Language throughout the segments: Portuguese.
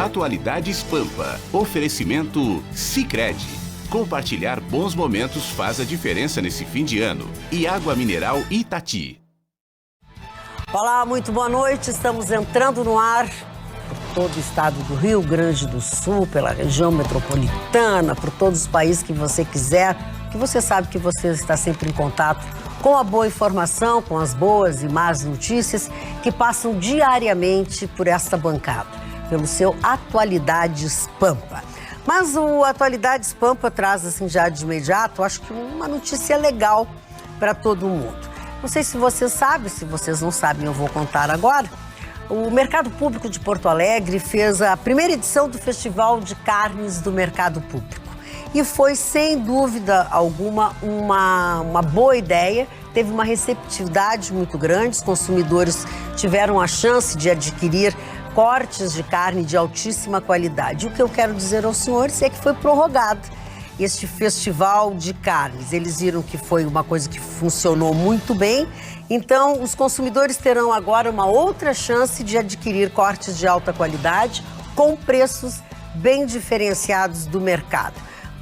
Atualidades Pampa. Oferecimento Sicredi. Compartilhar bons momentos faz a diferença nesse fim de ano. E água mineral Itati. Olá, muito boa noite. Estamos entrando no ar por todo o estado do Rio Grande do Sul, pela região metropolitana, por todos os países que você quiser, que você sabe que você está sempre em contato com a boa informação, com as boas e más notícias que passam diariamente por esta bancada, pelo seu Atualidades Pampa. Mas o Atualidades Pampa traz, assim, já de imediato, acho que uma notícia legal para todo mundo. Não sei se você sabe, se vocês não sabem, eu vou contar agora. O Mercado Público de Porto Alegre fez a primeira edição do Festival de Carnes do Mercado Público. E foi, sem dúvida alguma, uma boa ideia. Teve uma receptividade muito grande, os consumidores tiveram a chance de adquirir cortes de carne de altíssima qualidade. O que eu quero dizer aos senhores é que foi prorrogado este festival de carnes. Eles viram que foi uma coisa que funcionou muito bem, então os consumidores terão agora uma outra chance de adquirir cortes de alta qualidade com preços bem diferenciados do mercado.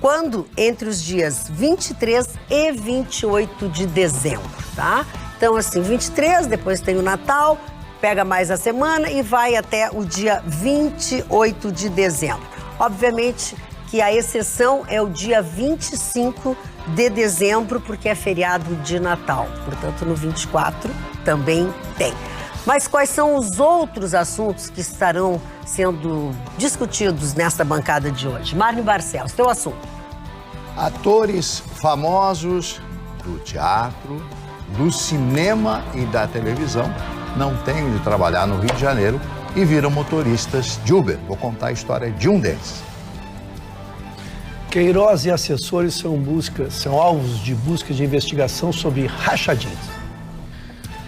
Quando? Entre os dias 23 e 28 de dezembro, tá? Então, assim, 23, depois tem o Natal, pega mais a semana e vai até o dia 28 de dezembro. Obviamente que a exceção é o dia 25 de dezembro, porque é feriado de Natal. Portanto, no 24 também tem. Mas quais são os outros assuntos que estarão sendo discutidos nesta bancada de hoje? Marne Barcelos, teu assunto. Atores famosos do teatro, do cinema e da televisão não têm onde trabalhar no Rio de Janeiro e viram motoristas de Uber. Vou contar a história de um deles. Queiroz e assessores são alvos de busca de investigação sobre rachadinhas.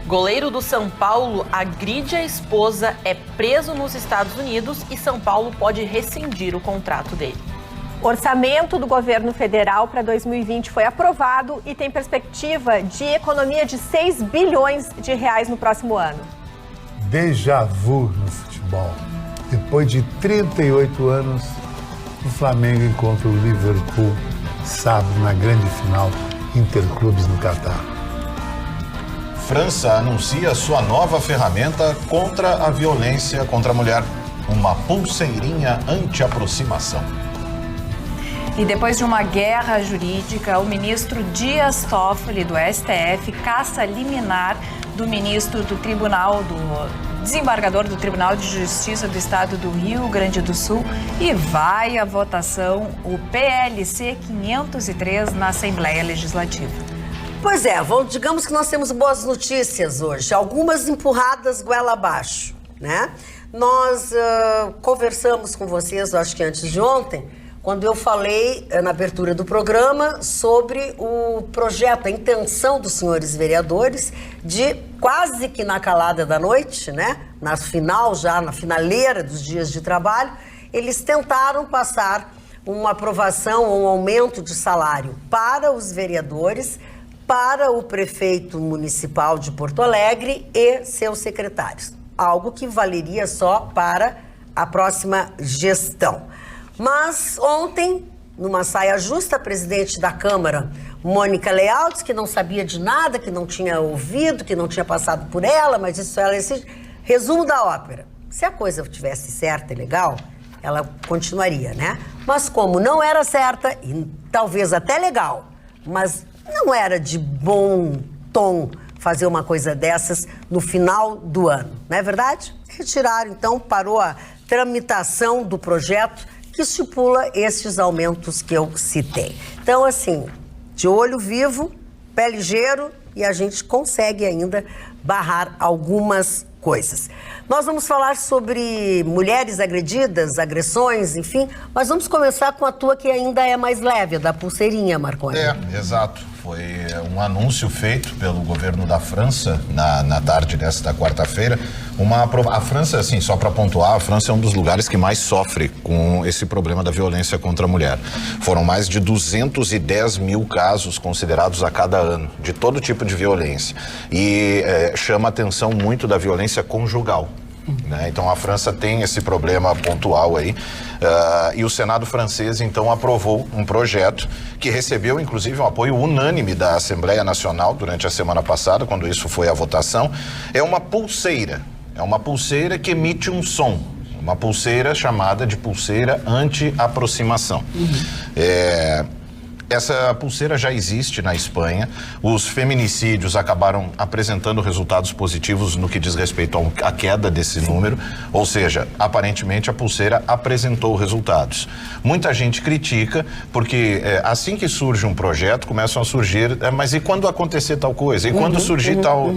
Goleiro do São Paulo agride a esposa, é preso nos Estados Unidos e São Paulo pode rescindir o contrato dele. O orçamento do governo federal para 2020 foi aprovado e tem perspectiva de economia de 6 bilhões de reais no próximo ano. Déjà vu no futebol. Depois de 38 anos, o Flamengo encontra o Liverpool sábado na grande final Interclubes no Catar. França anuncia sua nova ferramenta contra a violência contra a mulher. Uma pulseirinha anti-aproximação. E depois de uma guerra jurídica, o ministro Dias Toffoli, do STF, caça liminar do ministro do Tribunal desembargador do Tribunal de Justiça do Estado do Rio Grande do Sul e vai à votação o PLC 503 na Assembleia Legislativa. Pois é, digamos que nós temos boas notícias hoje, algumas empurradas goela abaixo, né? Nós conversamos com vocês, acho que antes de ontem, quando eu falei na abertura do programa sobre o projeto, a intenção dos senhores vereadores de quase que na calada da noite, né, na finaleira dos dias de trabalho, eles tentaram passar uma aprovação, um aumento de salário para os vereadores, para o prefeito municipal de Porto Alegre e seus secretários. Algo que valeria só para a próxima gestão. Mas ontem, numa saia justa, a presidente da Câmara, Mônica Leal, disse que não sabia de nada, que não tinha ouvido, que não tinha passado por ela, mas isso ela decide. Resumo da ópera. Se a coisa tivesse certa e legal, ela continuaria, né? Mas como não era certa, e talvez até legal, mas não era de bom tom fazer uma coisa dessas no final do ano, não é verdade? Retiraram, então, parou a tramitação do projeto que estipula estes aumentos que eu citei. Então, assim, de olho vivo, pé ligeiro e a gente consegue ainda barrar algumas coisas. Nós vamos falar sobre mulheres agredidas, agressões, enfim, mas vamos começar com a tua que ainda é mais leve, a da pulseirinha, Marconi. Exato. Foi um anúncio feito pelo governo da França na tarde desta quarta-feira. A França, assim, só para pontuar, a França é um dos lugares que mais sofre com esse problema da violência contra a mulher. Foram mais de 210 mil casos considerados a cada ano, de todo tipo de violência. E chama a atenção muito da violência conjugal. né? Então a França tem esse problema pontual aí, e o Senado francês então aprovou um projeto que recebeu inclusive um apoio unânime da Assembleia Nacional durante a semana passada, quando isso foi à votação. É uma pulseira que emite um som, uma pulseira chamada de pulseira anti-aproximação. Essa pulseira já existe na Espanha. Os feminicídios acabaram apresentando resultados positivos no que diz respeito à queda desse número, ou seja, aparentemente a pulseira apresentou resultados. Muita gente critica porque assim que surge um projeto, começam a surgir, mas e quando acontecer tal coisa? E quando surgir tal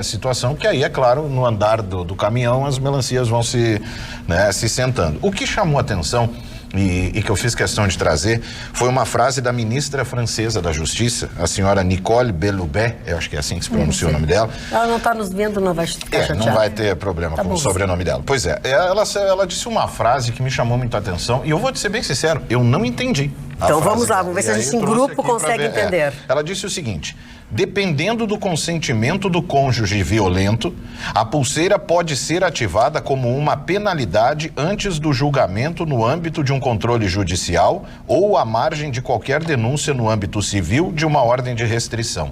situação? Que aí, é claro, no andar do caminhão as melancias vão se sentando. O que chamou atenção e que eu fiz questão de trazer foi uma frase da ministra francesa da Justiça, a senhora Nicole Belloubet, eu acho que é assim que se pronuncia o nome dela. Ela não está nos vendo, não vai ficar chateada. Não vai ter problema com o sobrenome dela. Pois é, ela disse uma frase que me chamou muita atenção e eu vou te ser bem sincero, eu não entendi. Então vamos lá, vamos ver se a gente em grupo consegue entender. Ela disse o seguinte: dependendo do consentimento do cônjuge violento, a pulseira pode ser ativada como uma penalidade antes do julgamento no âmbito de um controle judicial ou à margem de qualquer denúncia no âmbito civil de uma ordem de restrição.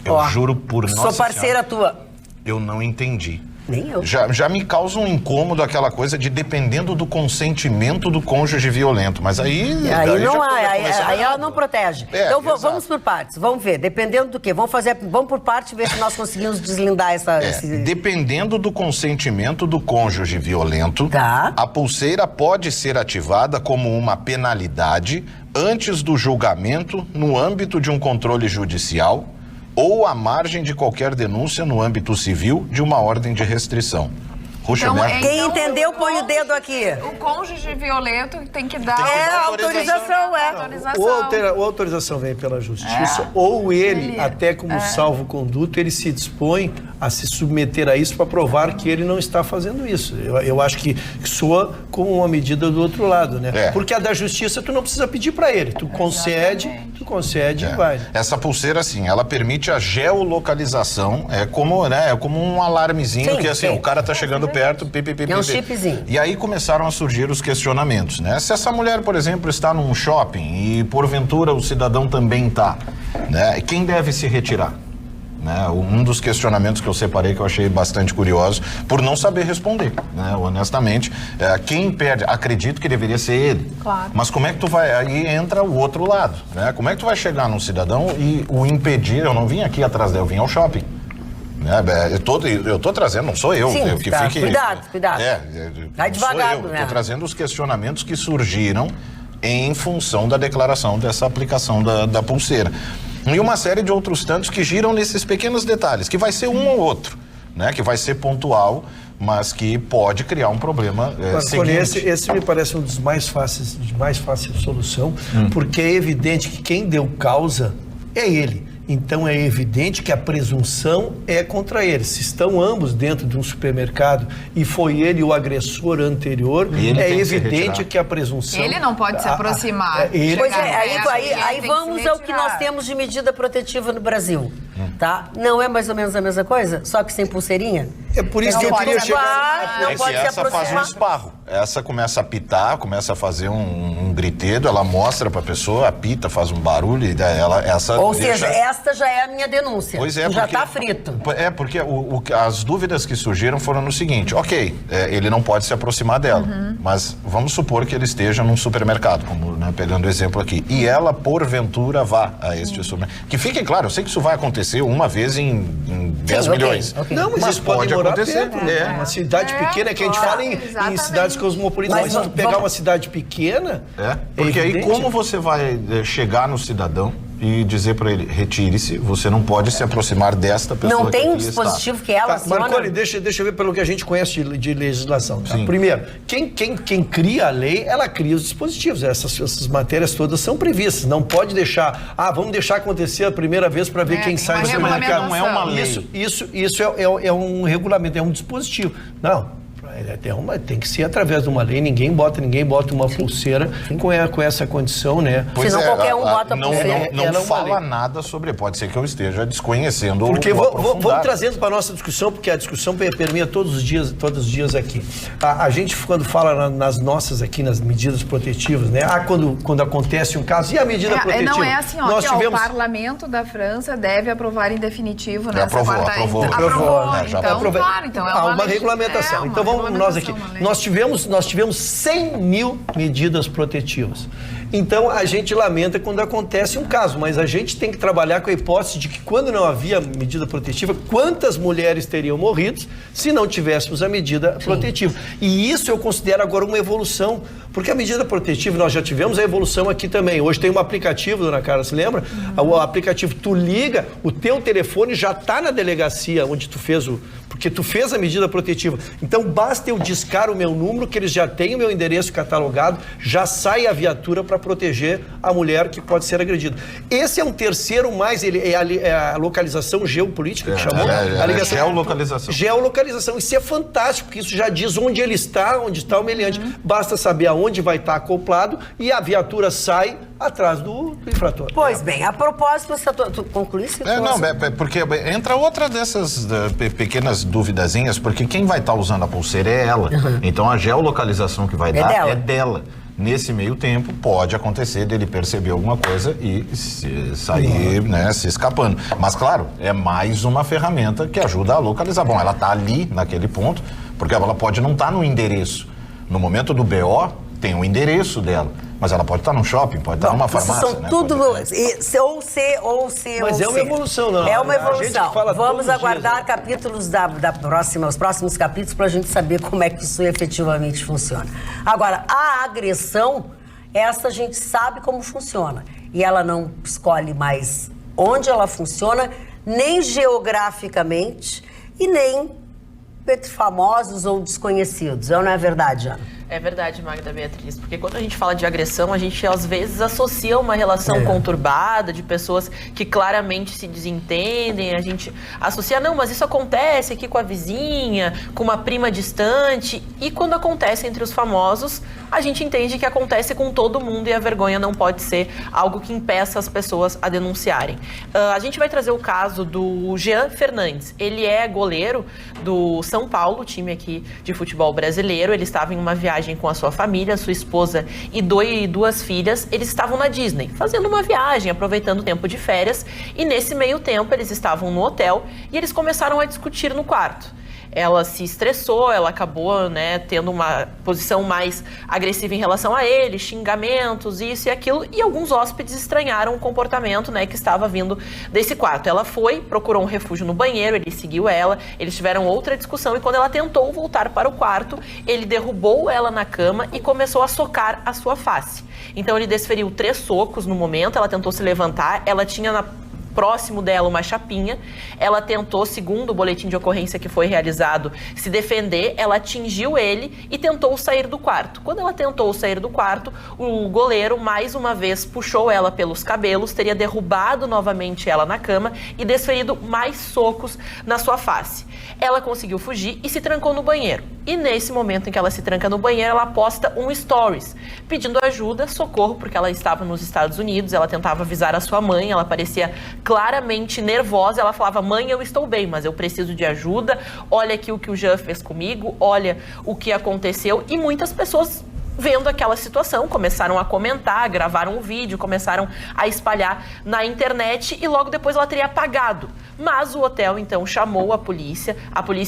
Eu juro por Nossa Sou parceira tua. Eu não entendi. Nem eu. Já me causa um incômodo aquela coisa de dependendo do consentimento do cônjuge violento, mas aí ela não protege. Então vamos por partes, vamos ver, dependendo do quê? Vamos por parte e ver se nós conseguimos deslindar esse... Dependendo do consentimento do cônjuge violento, a pulseira pode ser ativada como uma penalidade antes do julgamento no âmbito de um controle judicial ou à margem de qualquer denúncia no âmbito civil de uma ordem de restrição. Quem entendeu, põe o dedo aqui. O cônjuge violento tem que dar autorização. Ou a autorização vem pela justiça, ou ele, até como salvo-conduto, ele se dispõe a se submeter a isso para provar que ele não está fazendo isso. Eu acho que soa como uma medida do outro lado, né? Porque a da justiça tu não precisa pedir para ele, tu concede e vai. Essa pulseira, assim, ela permite a geolocalização, é como um alarmezinho que assim, o cara tá chegando perto, é um chipzinho. E aí começaram a surgir os questionamentos, né? Se essa mulher, por exemplo, está num shopping e porventura o cidadão também está, né? Quem deve se retirar? Né? Um dos questionamentos que eu separei que eu achei bastante curioso, por não saber responder, né? Honestamente, quem perde, acredito que deveria ser ele. Claro. Mas como é que tu vai, aí entra o outro lado, né? Como é que tu vai chegar num cidadão e o impedir? Eu não vim aqui atrás dele, eu vim ao shopping. Eu tô trazendo, não sou eu. Sim, eu que fique, cuidado. Vai devagar, né? Estou trazendo os questionamentos que surgiram em função da declaração dessa aplicação da pulseira. E uma série de outros tantos que giram nesses pequenos detalhes, que vai ser um ou outro, né? Que vai ser pontual, mas que pode criar um problema seguinte. Esse me parece um dos mais fáceis, de mais fácil solução, porque é evidente que quem deu causa é ele. Então é evidente que a presunção é contra ele. Se estão ambos dentro de um supermercado e foi ele o agressor anterior, é evidente que a presunção... Ele não pode se aproximar. Aí vamos ao que nós temos de medida protetiva no Brasil, tá? Não é mais ou menos a mesma coisa? Só que sem pulseirinha? É por isso que eu queria chegar... Não pode se aproximar. Faz um esparro. Essa começa a apitar, começa a fazer um gritedo, ela mostra pra pessoa, apita, faz um barulho e seja, esta já é a minha denúncia. Pois é, já tá frito. Porque as dúvidas que surgiram foram no seguinte: ele não pode se aproximar dela, mas vamos supor que ele esteja num supermercado, como pegando o exemplo aqui, e ela porventura vá a este supermercado. Que fique claro, eu sei que isso vai acontecer uma vez em 10 milhões. Não, mas isso pode acontecer. Uma cidade pequena, que a gente fala em cidades cosmopolitanas. Mas se tu pegar uma cidade pequena... Porque aí como você vai chegar no cidadão e dizer para ele, retire-se, você não pode se aproximar desta pessoa. Não tem um dispositivo que ela aciona? Marconi, deixa eu ver pelo que a gente conhece de legislação. Tá? Primeiro, quem cria a lei, ela cria os dispositivos. Essas matérias todas são previstas. Não pode deixar, vamos deixar acontecer a primeira vez para ver quem sai do supermercado. Não é uma lei. Isso é um regulamento, é um dispositivo. Não. Tem que ser através de uma lei, ninguém bota uma pulseira com essa condição, né? Senão qualquer um bota a pulseira. Não fala nada sobre, pode ser que eu esteja desconhecendo porque o aprofundado. vamos trazendo para a nossa discussão, porque a discussão permeia todos os dias aqui. A gente, quando fala nas nossas aqui, nas medidas protetivas, né? Quando acontece um caso, e a medida protetiva? Não é assim, ó, Nós tivemos... o parlamento da França deve aprovar em definitivo nessa aprovou. Então, claro, então é uma regulamentação. Então vamos nós aqui. Nós tivemos 100 mil medidas protetivas. Então a gente lamenta quando acontece um caso, mas a gente tem que trabalhar com a hipótese de que quando não havia medida protetiva, quantas mulheres teriam morrido se não tivéssemos a medida protetiva. E isso eu considero agora uma evolução, porque a medida protetiva, nós já tivemos a evolução aqui também. Hoje tem um aplicativo, dona Carla, se lembra? O aplicativo, tu liga, o teu telefone já está na delegacia onde tu fez porque tu fez a medida protetiva. Então basta eu discar o meu número, que eles já têm o meu endereço catalogado, já sai a viatura para proteger a mulher que pode ser agredida. Esse é um terceiro mais, é a localização geopolítica que chamou. A ligação, geolocalização. Geolocalização. Isso é fantástico, porque isso já diz onde ele está, onde está o meliante. Basta saber aonde vai estar acoplado e a viatura sai atrás do infrator. Pois bem, a propósito, tu concluísse? Porque entra outra dessas pequenas duvidazinhas, porque quem vai estar usando a pulseira é ela. Então a geolocalização que vai dar é dela. Nesse meio tempo, pode acontecer dele perceber alguma coisa e sair, se escapando. Mas, claro, é mais uma ferramenta que ajuda a localizar. Bom, ela está ali, naquele ponto, porque ela pode não estar no endereço. No momento do BO, tem o endereço dela. Mas ela pode estar num shopping, pode estar numa farmácia. São tudo... Mas é uma evolução, não? É uma evolução. Vamos aguardar capítulos os próximos capítulos para a gente saber como é que isso efetivamente funciona. Agora, a agressão, essa a gente sabe como funciona. E ela não escolhe mais onde ela funciona, nem geograficamente e nem entre famosos ou desconhecidos. Não é verdade, Ana? É verdade, Magda Beatriz, porque quando a gente fala de agressão, a gente às vezes associa uma relação conturbada de pessoas que claramente se desentendem, a gente associa, não, mas isso acontece aqui com a vizinha, com uma prima distante, e quando acontece entre os famosos, a gente entende que acontece com todo mundo e a vergonha não pode ser algo que impeça as pessoas a denunciarem. A gente vai trazer o caso do Jean Fernandes, ele é goleiro do São Paulo, time aqui de futebol brasileiro, ele estava em uma viagem com a sua família, sua esposa e duas filhas. Eles estavam na Disney, fazendo uma viagem, aproveitando o tempo de férias, e nesse meio tempo eles estavam no hotel e eles começaram a discutir no quarto. Ela se estressou, ela acabou, tendo uma posição mais agressiva em relação a ele, xingamentos, isso e aquilo, e alguns hóspedes estranharam o comportamento, que estava vindo desse quarto. Ela procurou um refúgio no banheiro, ele seguiu ela, eles tiveram outra discussão, e quando ela tentou voltar para o quarto, ele derrubou ela na cama e começou a socar a sua face. Então ele desferiu 3 socos no momento, ela tentou se levantar, ela tinha próximo dela uma chapinha, ela tentou, segundo o boletim de ocorrência que foi realizado, se defender, ela atingiu ele e tentou sair do quarto. Quando ela tentou sair do quarto, o goleiro mais uma vez puxou ela pelos cabelos, teria derrubado novamente ela na cama e desferido mais socos na sua face. Ela conseguiu fugir e se trancou no banheiro. E nesse momento em que ela se tranca no banheiro, ela posta um stories, pedindo ajuda, socorro, porque ela estava nos Estados Unidos, ela tentava avisar a sua mãe, ela parecia claramente nervosa, ela falava, mãe, eu estou bem, mas eu preciso de ajuda, olha aqui o que o Jean fez comigo, olha o que aconteceu, e muitas pessoas vendo aquela situação, começaram a comentar, gravaram um vídeo, começaram a espalhar na internet e logo depois ela teria apagado. Mas o hotel então chamou a polícia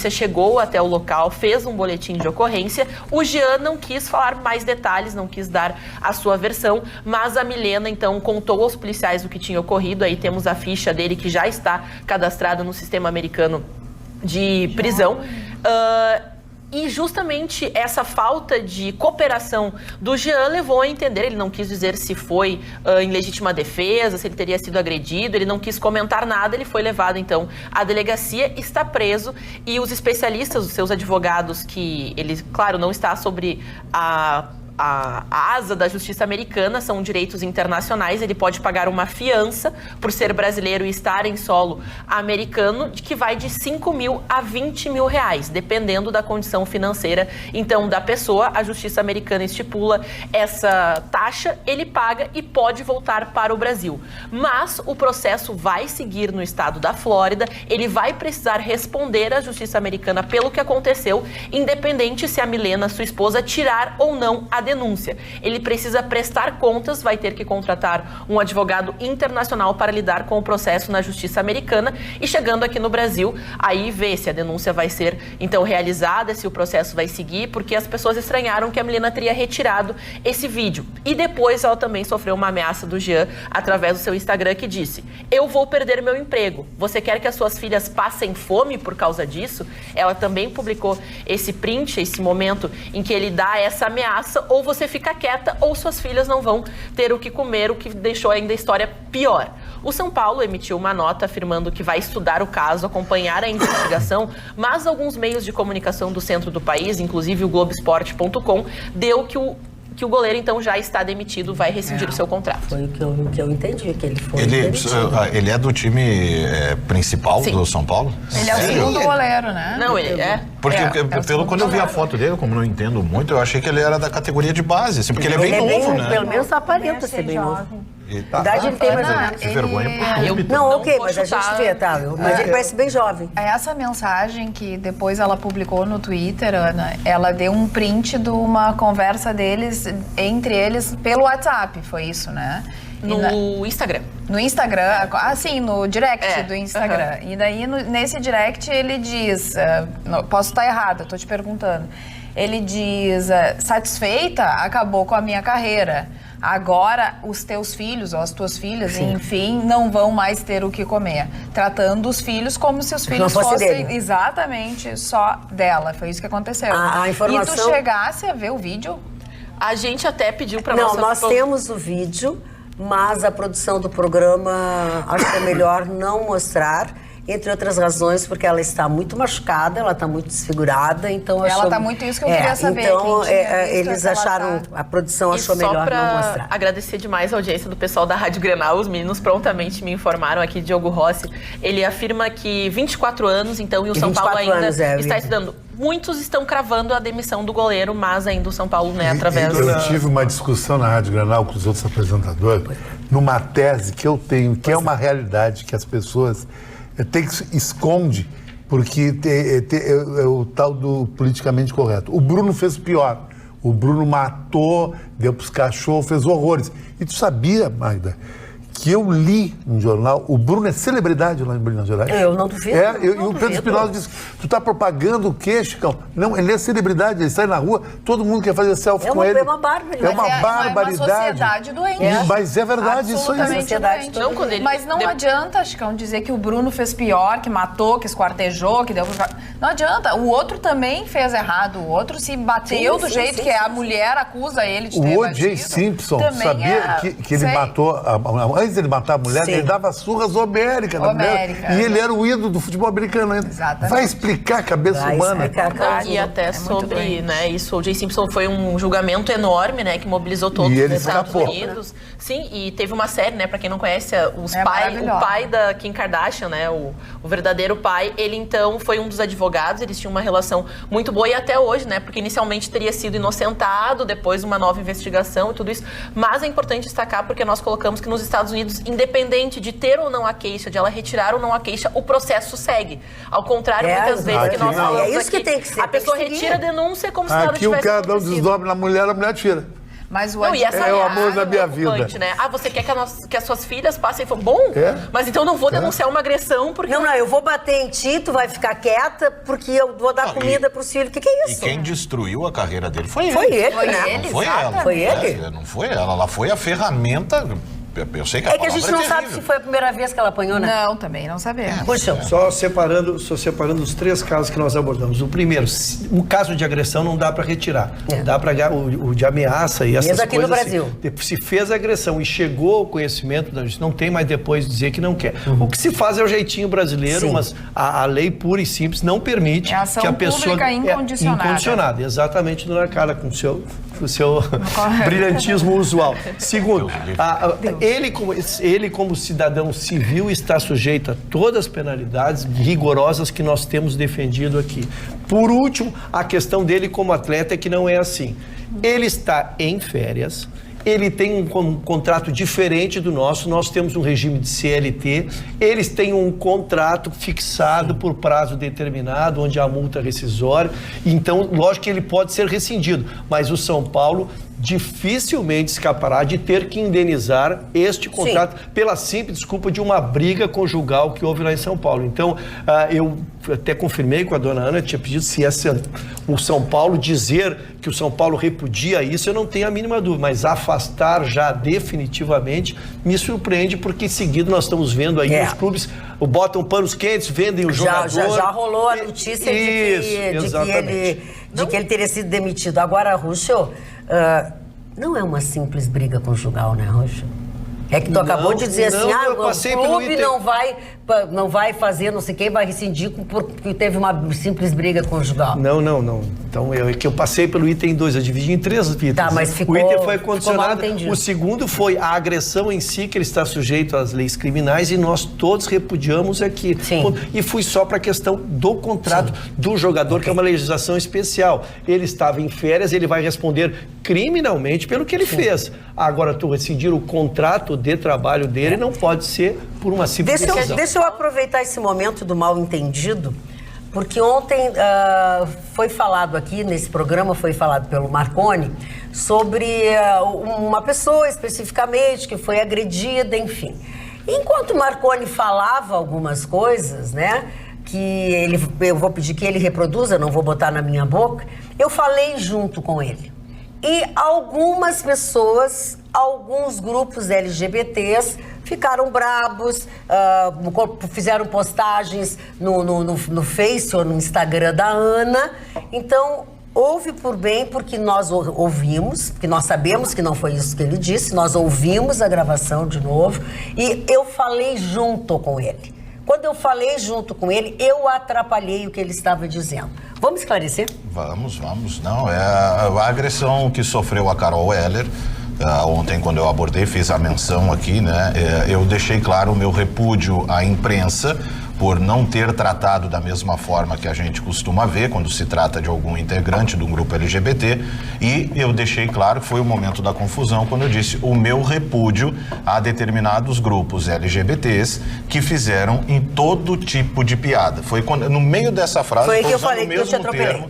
chegou até o local, fez um boletim de ocorrência, o Jean não quis falar mais detalhes, não quis dar a sua versão, mas a Milena então contou aos policiais o que tinha ocorrido, aí temos a ficha dele que já está cadastrada no sistema americano de prisão. E justamente essa falta de cooperação do Jean levou a entender, ele não quis dizer se foi em legítima defesa, se ele teria sido agredido, ele não quis comentar nada, ele foi levado então à delegacia, está preso, e os especialistas, os seus advogados, que ele, claro, não está sobre a asa da justiça americana, são direitos internacionais, ele pode pagar uma fiança por ser brasileiro e estar em solo americano, que vai de 5 mil a 20 mil reais, dependendo da condição financeira, então, da pessoa. A justiça americana estipula essa taxa, ele paga e pode voltar para o Brasil. Mas o processo vai seguir no estado da Flórida, ele vai precisar responder à justiça americana pelo que aconteceu, independente se a Milena, sua esposa, tirar ou não a denúncia. Ele precisa prestar contas, vai ter que contratar um advogado internacional para lidar com o processo na justiça americana e, chegando aqui no Brasil, aí ver se a denúncia vai ser então realizada, se o processo vai seguir, porque as pessoas estranharam que a Milena teria retirado esse vídeo. E depois ela também sofreu uma ameaça do Jean através do seu Instagram, que disse: eu vou perder meu emprego, você quer que as suas filhas passem fome por causa disso? Ela também publicou esse print, esse momento em que ele dá essa ameaça: ou você fica quieta ou suas filhas não vão ter o que comer, o que deixou ainda a história pior. O São Paulo emitiu uma nota afirmando que vai estudar o caso, acompanhar a investigação, mas alguns meios de comunicação do centro do país, inclusive o Globoesporte.com, deu que o goleiro, então, já está demitido, vai rescindir o seu contrato. Foi o que eu entendi, que ele foi demitido. Ele é do time principal do São Paulo? Ele é o segundo goleiro, né? Não, ele é. Porque quando eu vi a foto dele, como não entendo muito, eu achei que ele era da categoria de base, assim, porque ele é bem novo, né? Pelo menos aparenta ser bem novo. Idade ele tem mais ou menos. Que vergonha. Não, ok, mas a gente vê, tá? Mas ele parece bem jovem. Essa mensagem que depois ela publicou no Twitter, Ana, ela deu um print de uma conversa deles, entre eles, pelo WhatsApp, foi isso, né? No Instagram. No Instagram, sim, no direct do Instagram. E daí, nesse direct, ele diz, posso estar errada, tô te perguntando. Ele diz, satisfeita, acabou com a minha carreira. Agora, os teus filhos, ou as tuas filhas, enfim, não vão mais ter o que comer. Tratando os filhos como se os filhos fossem exatamente só dela. Foi isso que aconteceu. A informação... E tu chegasse a ver o vídeo? A gente até pediu para nós temos o vídeo, mas a produção do programa acho que é melhor não mostrar. Entre outras razões, porque ela está muito machucada, ela está muito desfigurada, então... Ela está muito isso que eu queria saber. Então, eles acharam, a produção achou melhor não mostrar. Agradecer demais a audiência do pessoal da Rádio Grenal, os meninos prontamente me informaram aqui, Diogo Rossi. Ele afirma que 24 anos, então, e o São Paulo ainda está estudando. Muitos estão cravando a demissão do goleiro, mas ainda o São Paulo, né, através... Eu tive uma discussão na Rádio Grenal com os outros apresentadores, numa tese que eu tenho, que é uma realidade que as pessoas... Tem que esconde, porque é o tal do politicamente correto. O Bruno fez o pior. O Bruno matou, deu pros cachorros, fez horrores. E tu sabia, Magda, que eu li no jornal, o Bruno é celebridade lá em Minas Gerais. Eu não duvido. E o Pedro Espinosa disse, tu tá propagando o quê, Chicão? Não, ele é celebridade, ele sai na rua, todo mundo quer fazer selfie com ele. É uma barbaridade. É uma barbaridade. É uma sociedade doente. Mas é verdade, isso aí. Não, mas não adianta, Chicão, dizer que o Bruno fez pior, que matou, que esquartejou, que deu... Não adianta. O outro também fez errado. O outro se bateu do jeito que a mulher acusa ele de ter batido. O O.J. Simpson sabia que ele matou... Antes de ele matar a mulher, ele dava surras homéricas na mulher. E ele era o ídolo do futebol americano ainda. Exatamente. Vai explicar a cabeça humana. E até sobre, né, isso, o O.J. Simpson foi um julgamento enorme, né, que mobilizou todos os Estados Unidos. Sim, e teve uma série, né, pra quem não conhece, o pai da Kim Kardashian, né, o verdadeiro pai, ele então foi um dos advogados, eles tinham uma relação muito boa e até hoje, né, porque inicialmente teria sido inocentado, depois uma nova investigação e tudo isso, mas é importante destacar porque nós colocamos que nos Estados Unidos, independente de ter ou não a queixa, de ela retirar ou não a queixa, o processo segue. Ao contrário, muitas vezes que nós falamos é isso que tem que ser, a pessoa retira a denúncia como se nada tivesse acontecido. Aqui o cara dá um desdobre na mulher, a mulher tira. Mas o é o amor da minha vida. Né? Você quer que as suas filhas passem fome? Bom, mas então não vou denunciar uma agressão porque... Não, eu vou bater em ti, tu vai ficar quieta porque eu vou dar comida pros filhos. O que é isso? E quem destruiu a carreira dele foi ele. Foi ele, né? Não foi ela. Foi ele? Não foi ela. Ela foi a ferramenta... Eu sei que a gente não sabe se foi a primeira vez que ela apanhou, né? Não, também não sabemos. Só separando os três casos que nós abordamos. O primeiro, o caso de agressão não dá para retirar. Dá para o de ameaça e essas coisas. Mesmo aqui no Brasil. Se fez a agressão e chegou ao conhecimento da justiça, não tem mais depois dizer que não quer. O que se faz é o jeitinho brasileiro, mas a lei pura e simples não permite que a pessoa... incondicionada. Incondicionada, exatamente, dona Carla, com o seu brilhantismo usual. Segundo, ele como cidadão civil está sujeito a todas as penalidades rigorosas que nós temos defendido aqui. Por último, a questão dele como atleta é que não é assim. Ele está em férias, ele tem um contrato diferente do nosso, nós temos um regime de CLT, eles têm um contrato fixado por prazo determinado, onde há multa rescisória, então, lógico que ele pode ser rescindido, mas o São Paulo dificilmente escapará de ter que indenizar este contrato pela simples desculpa de uma briga conjugal que houve lá em São Paulo. Então, eu até confirmei com a dona Ana, tinha pedido se o São Paulo dizer que o São Paulo repudia isso, eu não tenho a mínima dúvida, mas afastar já definitivamente me surpreende, porque em seguida nós estamos vendo aí os clubes botam panos quentes, vendem o jogador. Já rolou a notícia de que ele teria sido demitido. Agora, Ruxo, não é uma simples briga conjugal, né, Ruxo? É que tu acabou de dizer assim, o clube não vai fazer não sei quem, vai rescindir porque teve uma simples briga conjugal. Não. Então, eu passei pelo item 2, eu dividi em 3 itens. Tá, mas o item foi condicionado. O segundo foi a agressão em si, que ele está sujeito às leis criminais, e nós todos repudiamos aqui. Sim. E fui só para a questão do contrato do jogador, que é uma legislação especial. Ele estava em férias, ele vai responder criminalmente pelo que ele fez. Agora, tu rescindir o contrato de trabalho dele não pode ser por uma simples decisão. Deixa eu aproveitar esse momento do mal-entendido, porque ontem foi falado aqui, nesse programa, foi falado pelo Marconi, sobre uma pessoa especificamente que foi agredida, enfim. Enquanto o Marconi falava algumas coisas, né, eu vou pedir que ele reproduza, não vou botar na minha boca, eu falei junto com ele. E algumas pessoas, alguns grupos LGBTs ficaram brabos, fizeram postagens no Face ou no Instagram da Ana. Então, ouve por bem, porque nós ouvimos, porque nós sabemos que não foi isso que ele disse, nós ouvimos a gravação de novo e eu falei junto com ele. Quando eu falei junto com ele, eu atrapalhei o que ele estava dizendo. Vamos esclarecer? Vamos. Não, é a agressão que sofreu a Carol Heller. Ontem, quando eu abordei, fiz a menção aqui, né? Eu deixei claro o meu repúdio à imprensa por não ter tratado da mesma forma que a gente costuma ver quando se trata de algum integrante do grupo LGBT, e eu deixei claro que foi o momento da confusão quando eu disse o meu repúdio a determinados grupos LGBTs que fizeram em todo tipo de piada. Foi quando, no meio dessa frase, foi que eu falei que eu te atropelei.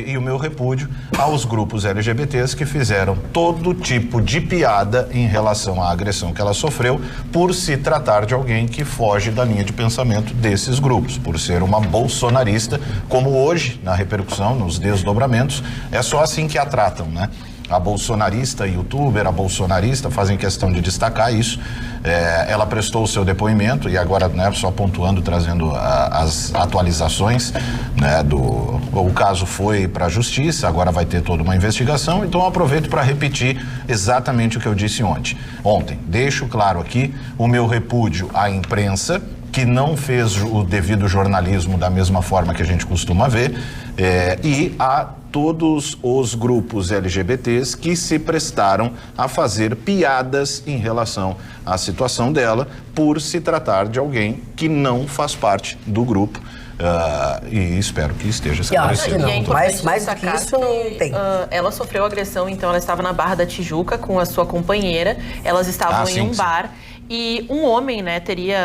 E o meu repúdio aos grupos LGBTs que fizeram todo tipo de piada em relação à agressão que ela sofreu por se tratar de alguém que foge da linha de pensamento desses grupos, por ser uma bolsonarista, como hoje, na repercussão, nos desdobramentos, é só assim que a tratam, né? A bolsonarista youtuber, a bolsonarista, fazem questão de destacar isso. Ela prestou o seu depoimento e agora, né, só pontuando, trazendo as atualizações, né, o caso foi para a justiça, agora vai ter toda uma investigação, então eu aproveito para repetir exatamente o que eu disse ontem. Deixo claro aqui o meu repúdio à imprensa, que não fez o devido jornalismo da mesma forma que a gente costuma ver, e a todos os grupos LGBTs que se prestaram a fazer piadas em relação à situação dela por se tratar de alguém que não faz parte do grupo. E espero que esteja esclarecido. Mais do que isso não tem. Ela sofreu agressão, então ela estava na Barra da Tijuca com a sua companheira, elas estavam em um bar. E um homem, né,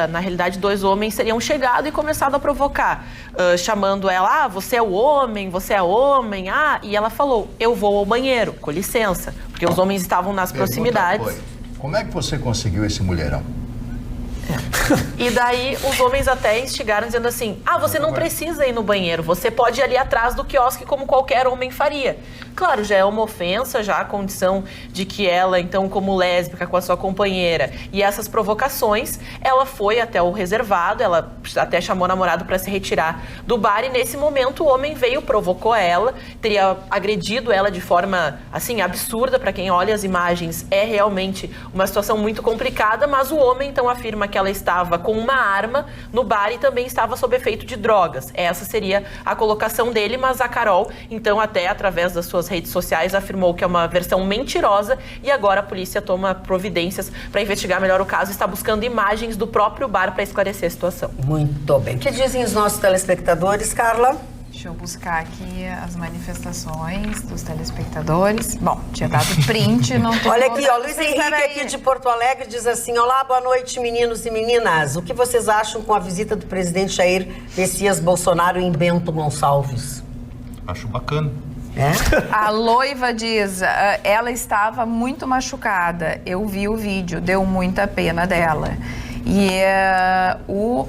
na realidade 2 homens teriam chegado e começado a provocar, chamando ela, você é o homem, você é homem, e ela falou, eu vou ao banheiro, com licença, porque os homens estavam nas proximidades. Como é que você conseguiu esse mulherão? E daí os homens até instigaram dizendo assim, você não precisa ir no banheiro, você pode ir ali atrás do quiosque como qualquer homem faria. Claro, já é uma ofensa, já a condição de que ela, então, como lésbica com a sua companheira e essas provocações, ela foi até o reservado, ela até chamou o namorado para se retirar do bar e nesse momento o homem veio, provocou ela, teria agredido ela de forma, assim, absurda. Para quem olha as imagens, é realmente uma situação muito complicada, mas o homem então afirma que ela estava com uma arma no bar e também estava sob efeito de drogas. Essa seria a colocação dele, mas a Carol, então, até através das suas suas redes sociais, afirmou que é uma versão mentirosa e agora a polícia toma providências para investigar melhor o caso e está buscando imagens do próprio bar para esclarecer a situação. Muito bem. O que dizem os nossos telespectadores, Carla? Deixa eu buscar aqui as manifestações dos telespectadores. Bom, tinha dado print, não tô... Olha aqui, ó, Luiz Henrique aqui de Porto Alegre diz assim: olá, boa noite, meninos e meninas. O que vocês acham com a visita do presidente Jair Messias Bolsonaro em Bento Gonçalves? Acho bacana. É? A Loiva diz, ela estava muito machucada. Eu vi o vídeo, deu muita pena dela. E o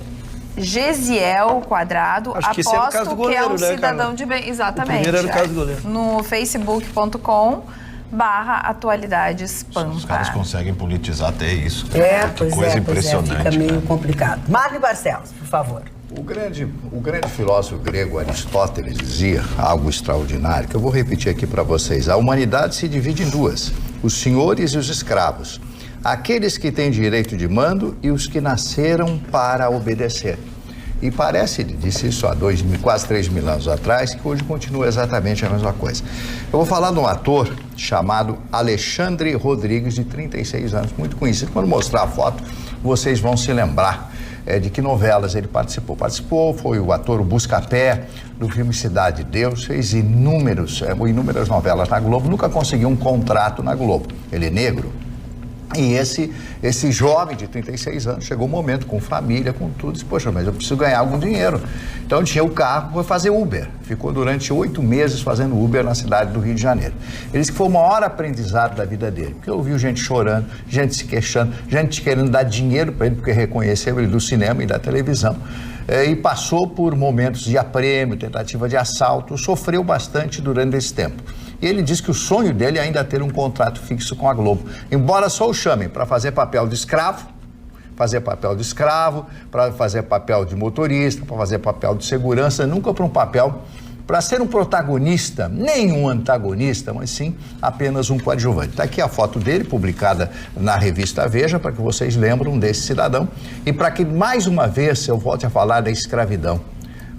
Gesiel Quadrado, acho que aposto goleiro, que é um né, cidadão Carla? de bem. Exatamente. O primeiro era o caso do goleiro. No facebook.com/atualidades Pampa. Os caras conseguem politizar até isso. Que coisa impressionante. Fica meio complicado. Marli Barcelos, por favor. O grande filósofo grego Aristóteles dizia algo extraordinário, que eu vou repetir aqui para vocês. A humanidade se divide em duas: os senhores e os escravos. Aqueles que têm direito de mando e os que nasceram para obedecer. E parece, ele disse isso há quase 3 mil anos atrás, que hoje continua exatamente a mesma coisa. Eu vou falar de um ator chamado Alexandre Rodrigues, de 36 anos, muito conhecido. Quando mostrar a foto, vocês vão se lembrar de que novelas ele participou. Foi o ator Buscapé, do filme Cidade de Deus, fez inúmeras novelas na Globo, nunca conseguiu um contrato na Globo. Ele é negro. E esse jovem de 36 anos chegou um momento com família, com tudo, disse: poxa, mas eu preciso ganhar algum dinheiro. Então tinha o carro, foi fazer Uber. Ficou durante 8 meses fazendo Uber na cidade do Rio de Janeiro. Ele disse que foi o maior aprendizado da vida dele, porque ouviu gente chorando, gente se queixando, gente querendo dar dinheiro para ele, porque reconheceu ele do cinema e da televisão. E passou por momentos de aprêmio, tentativa de assalto, sofreu bastante durante esse tempo. E ele diz que o sonho dele é ainda ter um contrato fixo com a Globo, embora só o chamem para fazer papel de escravo, para fazer papel de motorista, para fazer papel de segurança, nunca para um papel para ser um protagonista, nem um antagonista, mas sim apenas um coadjuvante. Está aqui a foto dele, publicada na revista Veja, para que vocês lembram desse cidadão e para que mais uma vez eu volte a falar da escravidão,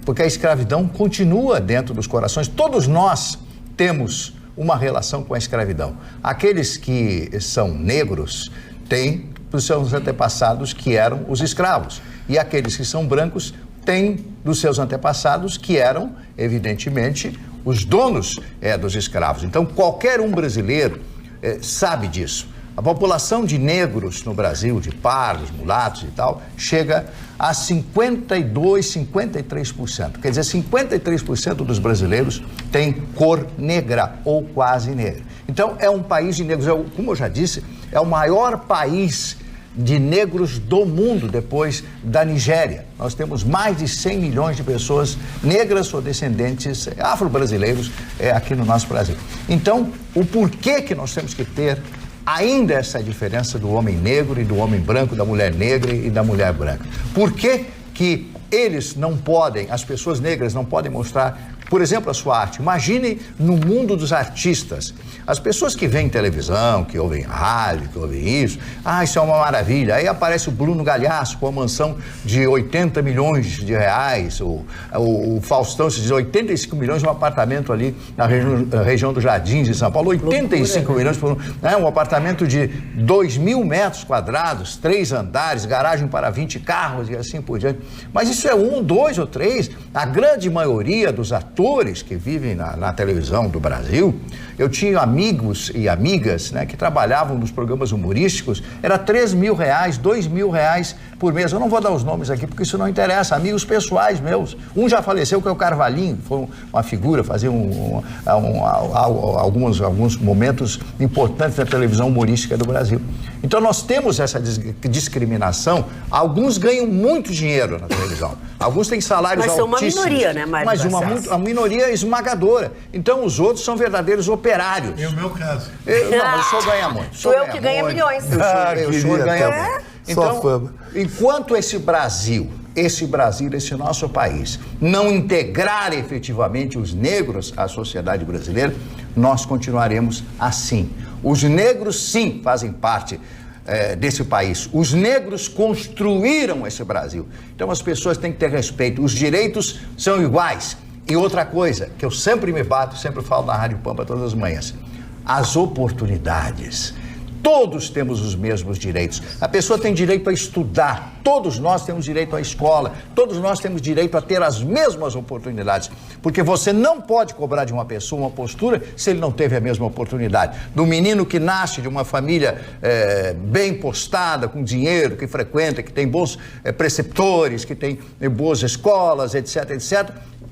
porque a escravidão continua dentro dos corações. Todos nós temos uma relação com a escravidão. Aqueles que são negros têm dos seus antepassados que eram os escravos. E aqueles que são brancos têm dos seus antepassados que eram, evidentemente, os donos dos escravos. Então, qualquer um brasileiro sabe disso. A população de negros no Brasil, de pardos, mulatos e tal, chega a 53%. Quer dizer, 53% dos brasileiros têm cor negra ou quase negra. Então, é um país de negros. Como eu já disse, é o maior país de negros do mundo, depois da Nigéria. Nós temos mais de 100 milhões de pessoas negras ou descendentes afro-brasileiros aqui no nosso Brasil. Então, o porquê que nós temos que ter ainda essa diferença do homem negro e do homem branco, da mulher negra e da mulher branca? Por que que eles não podem, as pessoas negras não podem mostrar, por exemplo, a sua arte? Imagine no mundo dos artistas. As pessoas que veem televisão, que ouvem rádio, que ouvem isso, isso é uma maravilha. Aí aparece o Bruno Galhaço com uma mansão de 80 milhões de reais, o Faustão se diz 85 milhões, um apartamento ali na região do Jardins de São Paulo, 85 milhões por um apartamento de 2.000 metros quadrados, 3 andares, garagem para 20 carros e assim por diante. Mas isso é 1, 2 ou 3. A grande maioria dos atores que vivem na televisão do Brasil, eu tinha amigos e amigas, né, que trabalhavam nos programas humorísticos, era R$3.000, R$2.000 por mês. Eu não vou dar os nomes aqui porque isso não interessa, amigos pessoais meus. Um já faleceu, que é o Carvalhinho, foi uma figura, fazia alguns momentos importantes da televisão humorística do Brasil. Então nós temos essa discriminação. Alguns ganham muito dinheiro na televisão, alguns têm salários altíssimos. Mas são uma minoria, né, Mário? Mas uma minoria esmagadora. Então os outros são verdadeiros operários. É o meu caso. Mas o senhor ganha muito. Sou eu que ganha milhões. O senhor ganha muito. Então, enquanto esse nosso país, não integrar efetivamente os negros à sociedade brasileira, nós continuaremos assim. Os negros, sim, fazem parte desse país. Os negros construíram esse Brasil. Então, as pessoas têm que ter respeito. Os direitos são iguais. E outra coisa, que eu sempre me bato, sempre falo na Rádio Pampa todas as manhãs, as oportunidades. Todos temos os mesmos direitos. A pessoa tem direito a estudar, todos nós temos direito à escola, todos nós temos direito a ter as mesmas oportunidades. Porque você não pode cobrar de uma pessoa uma postura se ele não teve a mesma oportunidade. Do menino que nasce de uma família bem postada, com dinheiro, que frequenta, que tem bons preceptores, que tem boas escolas, etc, etc,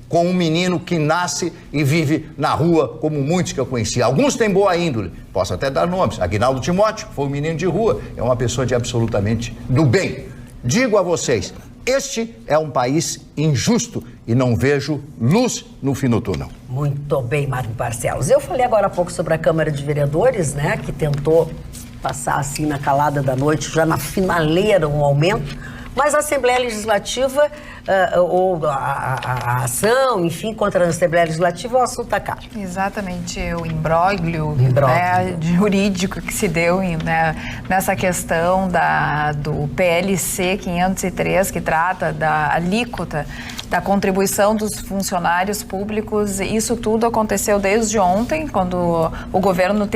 com um menino que nasce e vive na rua, como muitos que eu conheci. Alguns têm boa índole, posso até dar nomes. Aguinaldo Timóteo foi um menino de rua, é uma pessoa de absolutamente do bem. Digo a vocês, este é um país injusto e não vejo luz no fim do túnel. Muito bem, Marco Barcelos. Eu falei agora há pouco sobre a Câmara de Vereadores, né, que tentou passar assim na calada da noite, já na finaleira, um aumento. Mas a Assembleia Legislativa, ou a ação, enfim, contra a Assembleia Legislativa, o assunto está caro. Exatamente, o imbróglio. Né, jurídico que se deu nessa questão do PLC 503, que trata da alíquota da contribuição dos funcionários públicos. Isso tudo aconteceu desde ontem, quando o governo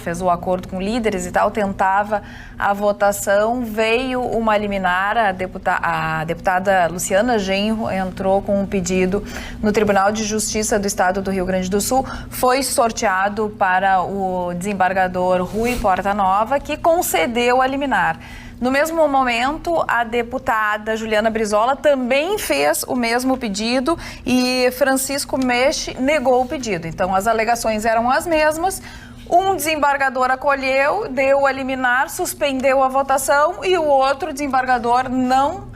fez o acordo com líderes e tal, tentava a votação, veio uma liminar, a deputada Luciana Genro entrou com um pedido no Tribunal de Justiça do Estado do Rio Grande do Sul, foi sorteado para o desembargador Rui Portanova, que concedeu a liminar. No mesmo momento, a deputada Juliana Brizola também fez o mesmo pedido e Francisco Meche negou o pedido. Então, as alegações eram as mesmas. Um desembargador acolheu, deu a liminar, suspendeu a votação e o outro desembargador não,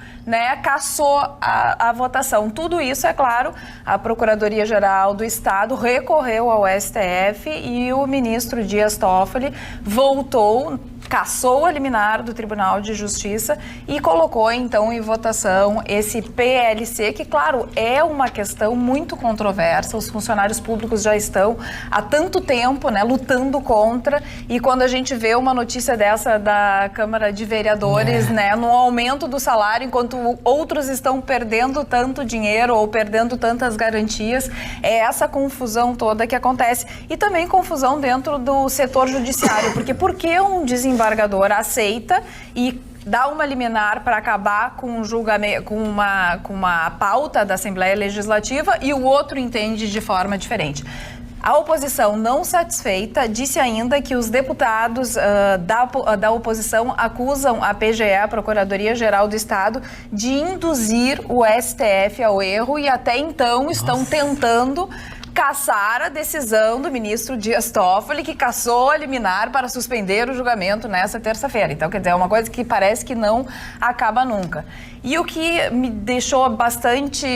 cassou a votação. Tudo isso, é claro, a Procuradoria-Geral do Estado recorreu ao STF e o ministro Dias Toffoli cassou a liminar do Tribunal de Justiça e colocou, então, em votação esse PLC, que, claro, é uma questão muito controversa. Os funcionários públicos já estão há tanto tempo, lutando contra, e quando a gente vê uma notícia dessa da Câmara de Vereadores, no aumento do salário, enquanto outros estão perdendo tanto dinheiro ou perdendo tantas garantias, é essa confusão toda que acontece. E também confusão dentro do setor judiciário, porque por que um desembargador aceita e dá uma liminar para acabar com um julgamento, com uma pauta da Assembleia Legislativa e o outro entende de forma diferente? A oposição, não satisfeita, disse ainda que os deputados da oposição acusam a PGE, a Procuradoria-Geral do Estado, de induzir o STF ao erro e até então estão tentando cassar a decisão do ministro Dias Toffoli, que cassou a liminar para suspender o julgamento nessa terça-feira. Então, quer dizer, é uma coisa que parece que não acaba nunca. E o que me deixou bastante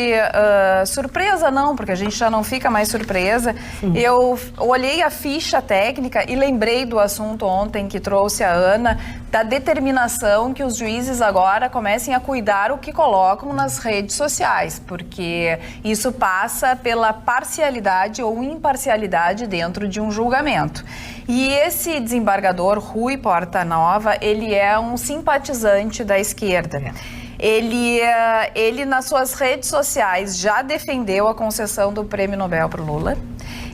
surpresa, não, porque a gente já não fica mais surpresa, eu olhei a ficha técnica e lembrei do assunto ontem que trouxe a Ana, da determinação que os juízes agora comecem a cuidar o que colocam nas redes sociais, porque isso passa pela parcialidade ou imparcialidade dentro de um julgamento. E esse desembargador, Rui Portanova, ele é um simpatizante da esquerda. Ele, nas suas redes sociais, já defendeu a concessão do Prêmio Nobel para o Lula.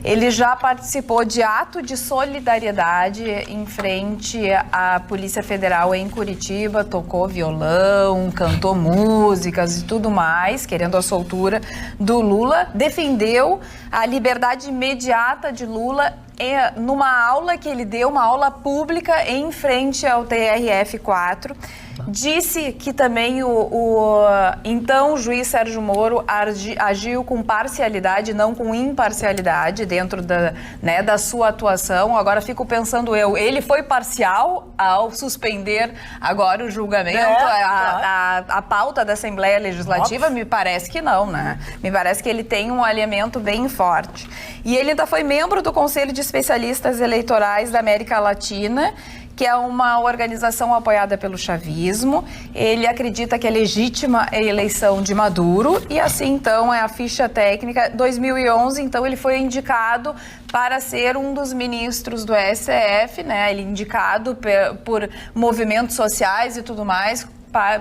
Ele já participou de ato de solidariedade em frente à Polícia Federal em Curitiba, tocou violão, cantou músicas e tudo mais, querendo a soltura do Lula. Defendeu a liberdade imediata de Lula numa aula que ele deu, uma aula pública em frente ao TRF4. Disse que também o então juiz Sérgio Moro agiu com parcialidade, não com imparcialidade dentro da sua atuação. Agora fico pensando ele foi parcial ao suspender agora o julgamento, a pauta da Assembleia Legislativa? Me parece que não, Me parece que ele tem um alinhamento bem forte. E ele ainda foi membro do Conselho de Especialistas Eleitorais da América Latina, que é uma organização apoiada pelo chavismo. Ele acredita que é legítima a eleição de Maduro e assim, então, é a ficha técnica. 2011, então, ele foi indicado para ser um dos ministros do STF, Ele indicado por movimentos sociais e tudo mais,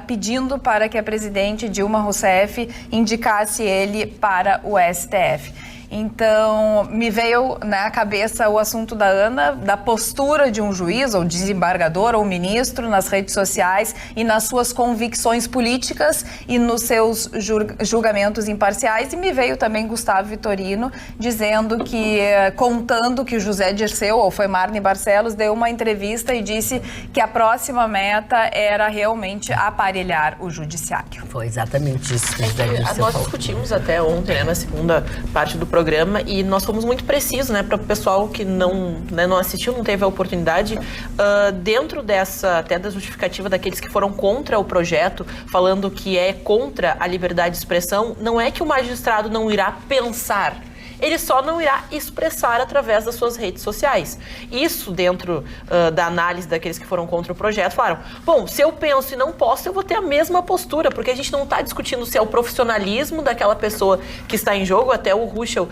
pedindo para que a presidente Dilma Rousseff indicasse ele para o STF. Então, me veio na cabeça o assunto da Ana, da postura de um juiz, ou desembargador, ou ministro nas redes sociais e nas suas convicções políticas e nos seus julgamentos imparciais. E me veio também Gustavo Vitorino dizendo que, contando que José Dirceu, ou foi Marne Barcelos, deu uma entrevista e disse que a próxima meta era realmente aparelhar o judiciário. Foi exatamente isso que o José Dirceu Nós falou. discutimos até ontem, né, na segunda parte do programa, e nós fomos muito precisos, né, para o pessoal que não assistiu, não teve a oportunidade, dentro dessa, até da justificativa daqueles que foram contra o projeto, falando que é contra a liberdade de expressão, não é que o magistrado não irá pensar, ele só não irá expressar através das suas redes sociais. Isso dentro da análise daqueles que foram contra o projeto, falaram, bom, se eu penso e não posso, eu vou ter a mesma postura, porque a gente não está discutindo se é o profissionalismo daquela pessoa que está em jogo. Até o Ruschel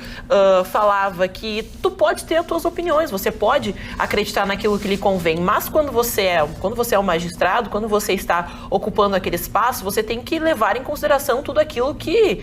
falava que tu pode ter as tuas opiniões, você pode acreditar naquilo que lhe convém, mas quando você é um magistrado, quando você está ocupando aquele espaço, você tem que levar em consideração tudo aquilo que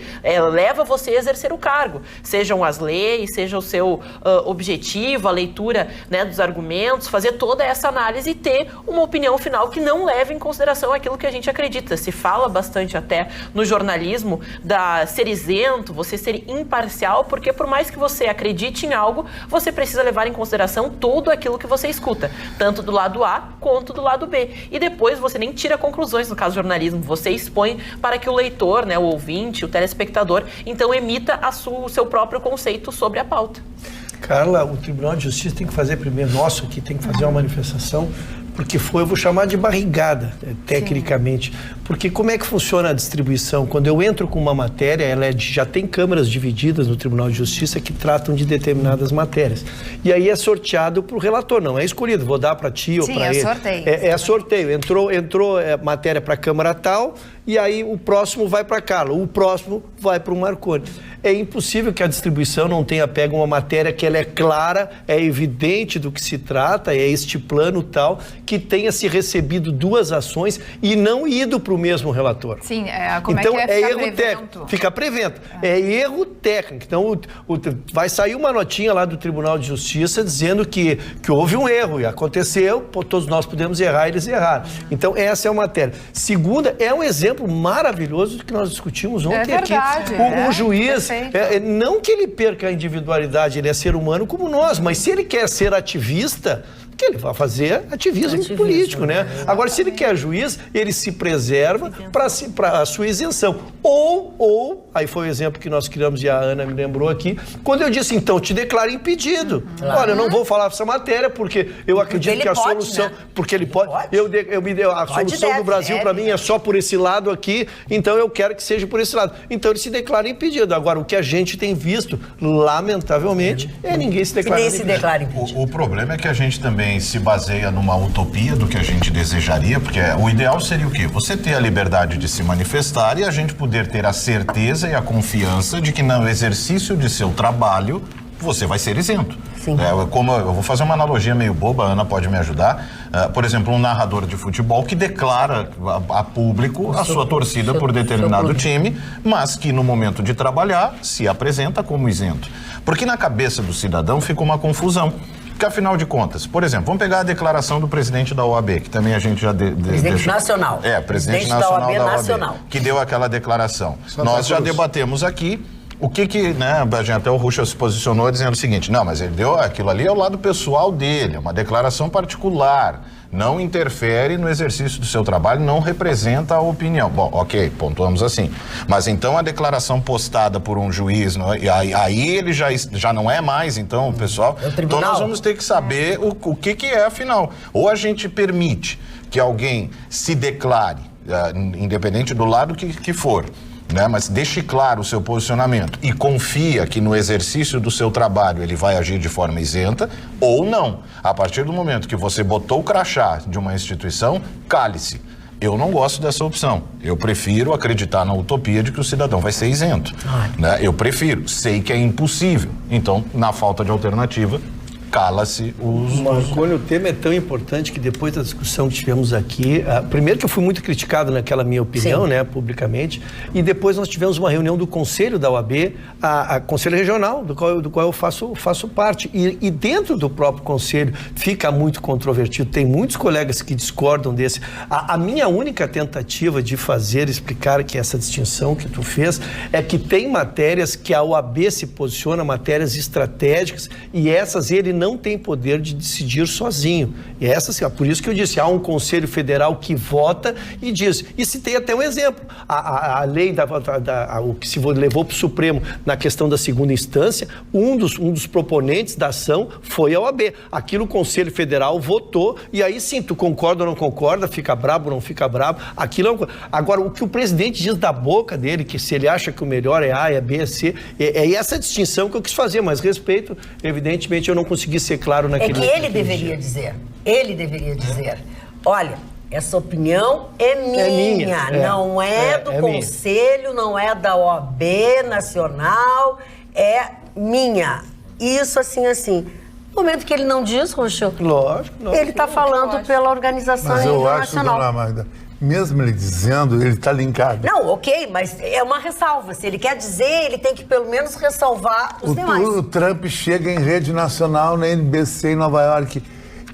leva você a exercer o cargo, sejam as leis, seja o seu objetivo, a leitura, né, dos argumentos, fazer toda essa análise e ter uma opinião final que não leve em consideração aquilo que a gente acredita. Se fala bastante até no jornalismo da ser isento, você ser imparcial, porque por mais que você acredite em algo, você precisa levar em consideração tudo aquilo que você escuta, tanto do lado A quanto do lado B. E depois você nem tira conclusões, no caso do jornalismo, você expõe para que o leitor, né, o ouvinte, o telespectador, então emita o seu próprio conceito sobre a pauta. Carla, o Tribunal de Justiça tem que fazer primeiro, nosso aqui tem que fazer uma manifestação, porque eu vou chamar de barrigada, tecnicamente. Sim. Porque como é que funciona a distribuição? Quando eu entro com uma matéria, já tem câmaras divididas no Tribunal de Justiça que tratam de determinadas matérias. E aí é sorteado para o relator, não é escolhido, vou dar para ti ou para ele. Sim, é sorteio. É sorteio. Entrou matéria para a Câmara tal, e aí o próximo vai para a Carla, o próximo vai para o Marconi. É impossível que a distribuição não tenha pego uma matéria que ela é clara, é evidente do que se trata, é este plano tal, que tenha se recebido duas ações e não ido para o mesmo relator. Sim, então é erro técnico. Fica prevento. É erro técnico. Então vai sair uma notinha lá do Tribunal de Justiça dizendo que houve um erro e aconteceu, todos nós podemos errar, eles erraram. Então essa é uma matéria. Segunda, é um exemplo maravilhoso do que nós discutimos ontem aqui. O juiz, não que ele perca a individualidade, ele é ser humano como nós, mas se ele quer ser ativista, que ele vai fazer ativismo político, né? Agora, se ele quer juiz, ele se preserva para a sua isenção. Ou, aí foi o exemplo que nós criamos e a Ana me lembrou aqui, quando eu disse, então, te declaro impedido. Claro. Olha, eu não vou falar essa matéria porque eu acredito que a solução... Né? Porque ele pode. A solução do Brasil, para mim, é só por esse lado aqui, então eu quero que seja por esse lado. Então, ele se declara impedido. Agora, o que a gente tem visto, lamentavelmente, ninguém se declara impedido. O problema é que a gente também se baseia numa utopia do que a gente desejaria, porque o ideal seria o quê? Você ter a liberdade de se manifestar e a gente poder ter a certeza e a confiança de que no exercício de seu trabalho você vai ser isento. Como eu vou fazer uma analogia meio boba, a Ana pode me ajudar. Por exemplo, um narrador de futebol que declara a público a sua torcida por determinado time, mas que no momento de trabalhar se apresenta como isento. Porque na cabeça do cidadão fica uma confusão. Porque, afinal de contas, por exemplo, vamos pegar a declaração do presidente da OAB, que também a gente já presidente nacional. Presidente nacional da OAB nacional. Que deu aquela declaração. Nós já debatemos aqui o que né, até o Ruschel se posicionou dizendo o seguinte, não, mas ele deu, aquilo ali é o lado pessoal dele, é uma declaração particular, não interfere no exercício do seu trabalho, não representa a opinião. Bom, ok, pontuamos assim. Mas então a declaração postada por um juiz, aí ele já não é mais, então, pessoal. Então nós vamos ter que saber o que é, afinal. Ou a gente permite que alguém se declare, independente do lado que for, né, mas deixe claro o seu posicionamento e confia que no exercício do seu trabalho ele vai agir de forma isenta, ou não. A partir do momento que você botou o crachá de uma instituição, cale-se. Eu não gosto dessa opção. Eu prefiro acreditar na utopia de que o cidadão vai ser isento. Né? Eu prefiro. Sei que é impossível. Então, na falta de alternativa, cala-se os... Marconi, o tema é tão importante que depois da discussão que tivemos aqui, primeiro que eu fui muito criticado naquela minha opinião, né, publicamente, e depois nós tivemos uma reunião do Conselho da OAB, a Conselho Regional, do qual eu faço parte, e dentro do próprio Conselho fica muito controvertido, tem muitos colegas que discordam desse. A minha única tentativa de explicar que essa distinção que tu fez, é que tem matérias que a OAB se posiciona, matérias estratégicas, e essas ele não tem poder de decidir sozinho. E essas, por isso que eu disse, há um Conselho Federal que vota e diz, e citei até um exemplo, a lei o que se levou para o Supremo na questão da segunda instância, um dos proponentes da ação foi a OAB. Aquilo o Conselho Federal votou, e aí sim, tu concorda ou não concorda, fica brabo ou não fica brabo, aquilo... Agora, o que o presidente diz da boca dele, que se ele acha que o melhor é A, é B, é C, é essa distinção que eu quis fazer, mas respeito, evidentemente, eu não consegui ser claro naquele... É que ele deveria dizer, olha, essa opinião é minha. Não é do Conselho, não é da OAB Nacional, é minha. Isso assim. No momento que ele não diz, Roxo, lógico, ele está falando pela Organização Internacional. Mas eu acho, dona Magda, mesmo ele dizendo, ele está linkado. Não, ok, mas é uma ressalva. Se ele quer dizer, ele tem que pelo menos ressalvar os demais. O Trump chega em rede nacional, na NBC em Nova York.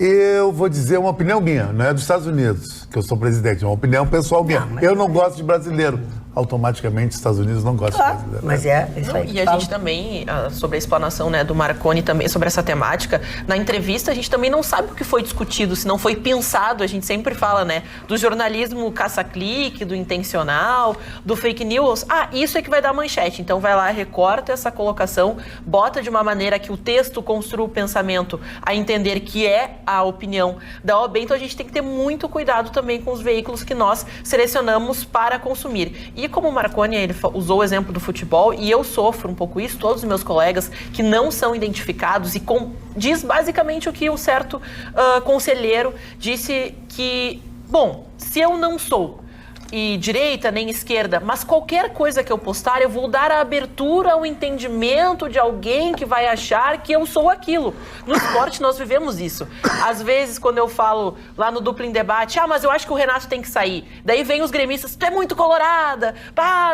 Eu vou dizer uma opinião minha, não é dos Estados Unidos, que eu sou presidente, é uma opinião pessoal minha. Eu não gosto de brasileiro. Automaticamente, os Estados Unidos não gostam de brasileiro. Mas é isso aí. E a gente também, sobre a explanação, né, do Marconi também, sobre essa temática, na entrevista a gente também não sabe o que foi discutido, se não foi pensado. A gente sempre fala, né, do jornalismo caça-clique, do intencional, do fake news. Isso é que vai dar manchete. Então vai lá, recorta essa colocação, bota de uma maneira que o texto construa o pensamento a entender que é a opinião da OAB. Então a gente tem que ter muito cuidado também com os veículos que nós selecionamos para consumir. E como o Marconi, ele usou o exemplo do futebol, e eu sofro um pouco isso, todos os meus colegas que não são identificados, e diz basicamente o que o certo conselheiro disse que, bom, se eu não sou e direita nem esquerda, mas qualquer coisa que eu postar, eu vou dar a abertura ao entendimento de alguém que vai achar que eu sou aquilo. No esporte nós vivemos isso. Às vezes, quando eu falo lá no Duplo em Debate, mas eu acho que o Renato tem que sair. Daí vem os gremistas, tu é muito colorada,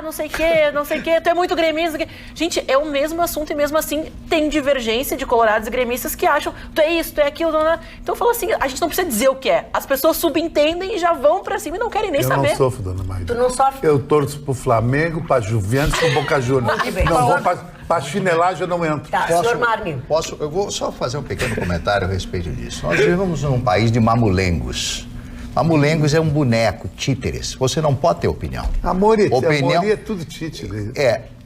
não sei o quê, tu é muito gremista. Gente, é o mesmo assunto e mesmo assim tem divergência de colorados e gremistas que acham, tu é isso, tu é aquilo. Então eu falo assim, a gente não precisa dizer o que é. As pessoas subentendem e já vão pra cima e não querem nem saber. Eu não sofro, dona Magda. Tu não sofre? Eu torço pro Flamengo, pra Juventus, pro Boca Juniors. Não vou pra chinelagem, eu não entro. Tá, senhor Marni. Eu vou só fazer um pequeno comentário a respeito disso. Nós vivemos num país de mamulengos. Mamulengos é um boneco, títeres. Você não pode ter opinião. Amor é tudo títere.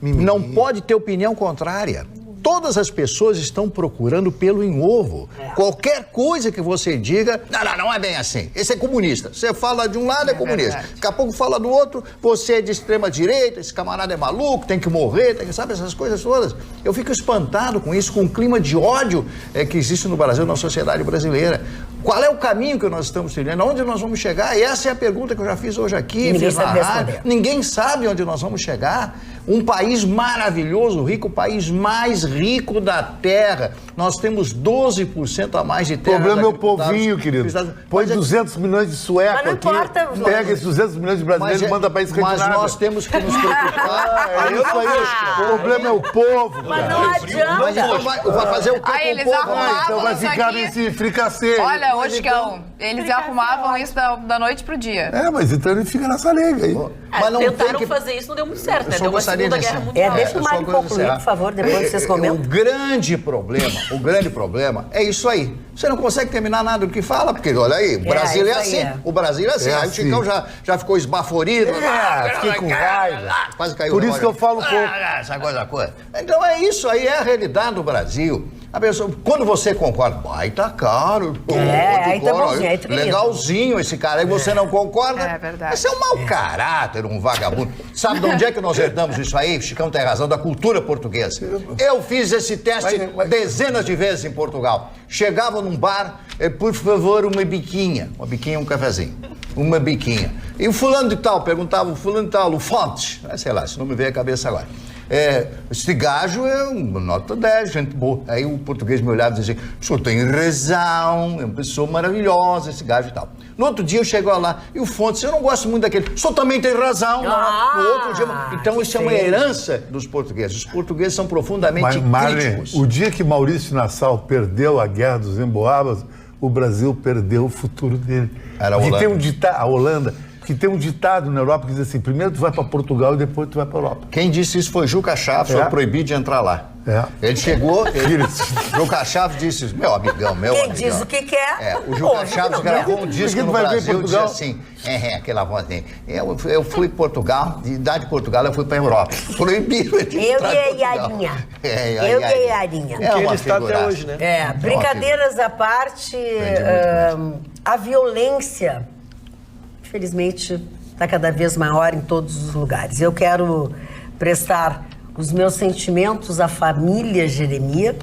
Não pode ter opinião contrária. Todas as pessoas estão procurando pelo em ovo. Qualquer coisa que você diga, não é bem assim. Esse é comunista. Você fala de um lado, é comunista. Verdade. Daqui a pouco fala do outro, você é de extrema direita, esse camarada é maluco, tem que morrer, sabe essas coisas todas. Eu fico espantado com isso, com o clima de ódio que existe no Brasil, na sociedade brasileira. Qual é o caminho que nós estamos trilhando? Onde nós vamos chegar? E essa é a pergunta que eu já fiz hoje aqui. Ninguém sabe onde nós vamos chegar. Um país maravilhoso, rico, o país mais rico da Terra. Nós temos 12% a mais de terra. O problema é o povinho, querido. Põe 200 milhões de sueco aqui. Importa, pega esses 200 milhões de brasileiros e manda para Escandinávia. Mas nós temos que nos preocupar. É isso aí. O problema é o povo. Mas não adianta. Mas então vai fazer o que com eles o povo? arrumavam então vai isso ficar aqui. nesse fricassê. Olha, Oscão, eles arrumavam isso da noite pro dia. Mas então ele fica nessa lenga aí. Mas não tentaram fazer isso, não deu muito certo, né? Deu uma Segunda Guerra Mundial. Deixa o Mário concluir, por favor, depois vocês comentam. O grande problema é isso aí. Você não consegue terminar nada do que fala, porque olha aí, o Brasil é assim. O Brasil é assim. Aí o Chicão já ficou esbaforido. Fiquei com raiva. Quase caiu. Por isso que eu falo pouco. Essa coisa. Então é isso aí, é a realidade do Brasil. A pessoa, quando você concorda, tá caro. Aí tá bonzinho, aí legalzinho esse cara. Aí você não concorda. É verdade. Esse é um mau caráter, um vagabundo. Sabe de onde é que nós herdamos isso aí? Chicão tem razão, da cultura portuguesa. Eu fiz esse teste dezenas de vezes em Portugal. Chegava num bar, por favor, uma biquinha. Uma biquinha, um cafezinho. Uma biquinha. E o fulano de tal, perguntava o fulano de tal, o Fontes, sei lá, esse nome veio à cabeça agora. Esse gajo é uma nota 10, gente boa. Aí o português me olhava e dizia, o senhor tem razão, é uma pessoa maravilhosa esse gajo e tal. No outro dia eu chego lá e o Fontes, eu não gosto muito daquele, o senhor também tem razão. No outro dia, então isso é uma herança dos portugueses. Os portugueses são profundamente críticos. O dia que Maurício Nassau perdeu a guerra dos Emboabas, o Brasil perdeu o futuro dele. Era a Holanda. A Holanda. Que tem um ditado na Europa que diz assim, primeiro tu vai para Portugal e depois tu vai para Europa. Quem disse isso foi Juca Chaves, foi proibido de entrar lá. Ele chegou, Juca Chaves disse, meu amigão. Quem diz o que quer. O Juca Chaves gravou um disco no Brasil e dizia assim, aquela voz dele, eu fui para Portugal, de idade de Portugal eu fui para a Europa. Proibido de entrar em Portugal. Eu e a Iarinha. Ele está até hoje, né? Brincadeiras à parte, a violência, infelizmente, está cada vez maior em todos os lugares. Eu quero prestar os meus sentimentos à família Jeremia,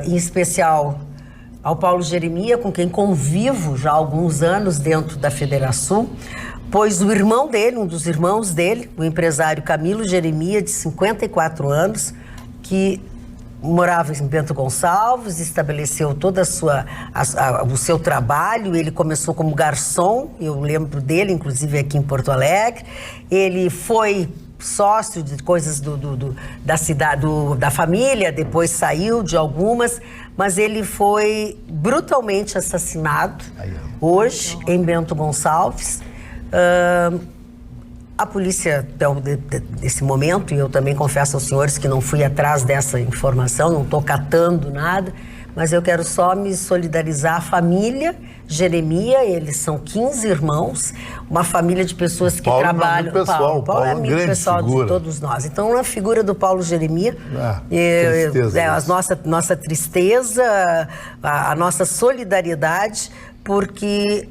em especial ao Paulo Jeremia, com quem convivo já há alguns anos dentro da Federação, pois o irmão dele, um dos irmãos dele, o empresário Camilo Jeremia, de 54 anos, que morava em Bento Gonçalves, estabeleceu toda o seu trabalho. Ele começou como garçom, eu lembro dele, inclusive aqui em Porto Alegre. Ele foi sócio de coisas da cidade, da família, depois saiu de algumas, mas ele foi brutalmente assassinado hoje em Bento Gonçalves. A polícia, nesse momento, e eu também confesso aos senhores que não fui atrás dessa informação, não estou catando nada, mas eu quero só me solidarizar à família Jeremia. Eles são 15 irmãos, uma família de pessoas que trabalham... Paulo é amigo pessoal de todos nós. Então, a figura do Paulo Jeremia, a nossa tristeza, a nossa solidariedade, porque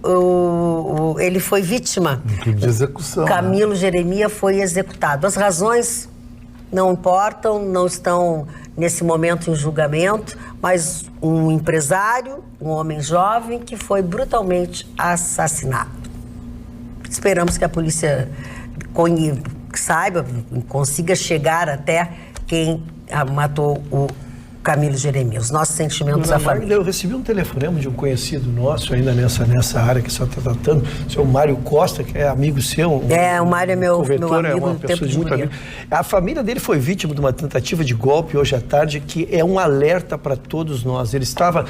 ele foi vítima de execução. Camilo Jeremia foi executado. As razões não importam, não estão nesse momento em julgamento, mas um empresário, um homem jovem que foi brutalmente assassinado. Esperamos que a polícia saiba, consiga chegar até quem matou o Camilo Jeremia. Os nossos sentimentos à família. Eu recebi um telefonema de um conhecido nosso, ainda nessa área que você está tratando, o seu Mário Costa, que é amigo seu. O Mário é meu amigo do tempo de muito amigo. A família dele foi vítima de uma tentativa de golpe hoje à tarde, que é um alerta para todos nós. Ele estava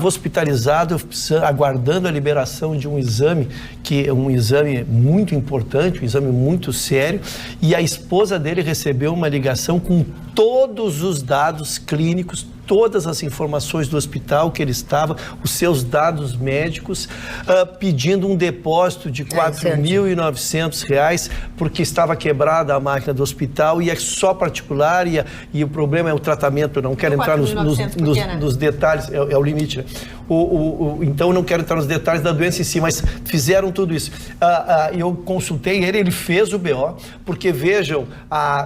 hospitalizado, aguardando a liberação de um exame, que é um exame muito importante, um exame muito sério, e a esposa dele recebeu uma ligação com todos os dados clínicos, todas as informações do hospital que ele estava, os seus dados médicos, pedindo um depósito de R$ 4.900, porque estava quebrada a máquina do hospital e é só particular, e o problema é o tratamento. Eu não quero entrar nos detalhes, é o limite, né? Então não quero entrar nos detalhes da doença em si, mas fizeram tudo isso. Eu consultei ele fez o BO, porque vejam,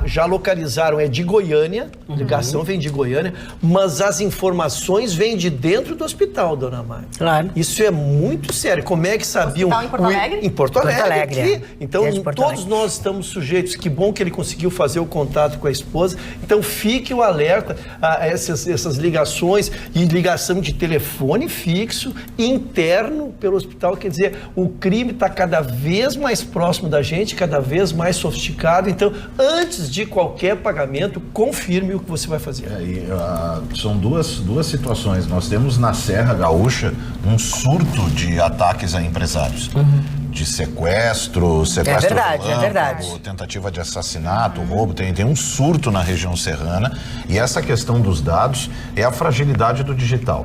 já localizaram, é de Goiânia, a ligação vem de Goiânia, mas as informações vêm de dentro do hospital, dona Mari. Claro. Isso é muito sério. Como é que sabiam? Hospital em Porto Alegre? Em Porto Alegre. Então, todos nós estamos sujeitos. Que bom que ele conseguiu fazer o contato com a esposa. Então, fique o alerta a essas ligações, e ligação de telefone fixo, interno pelo hospital. Quer dizer, o crime está cada vez mais próximo da gente, cada vez mais sofisticado. Então, antes de qualquer pagamento, confirme o que você vai fazer. São duas situações. Nós temos na Serra Gaúcha um surto de ataques a empresários. De sequestro violento, tentativa de assassinato, roubo, tem um surto na região serrana, e essa questão dos dados é a fragilidade do digital.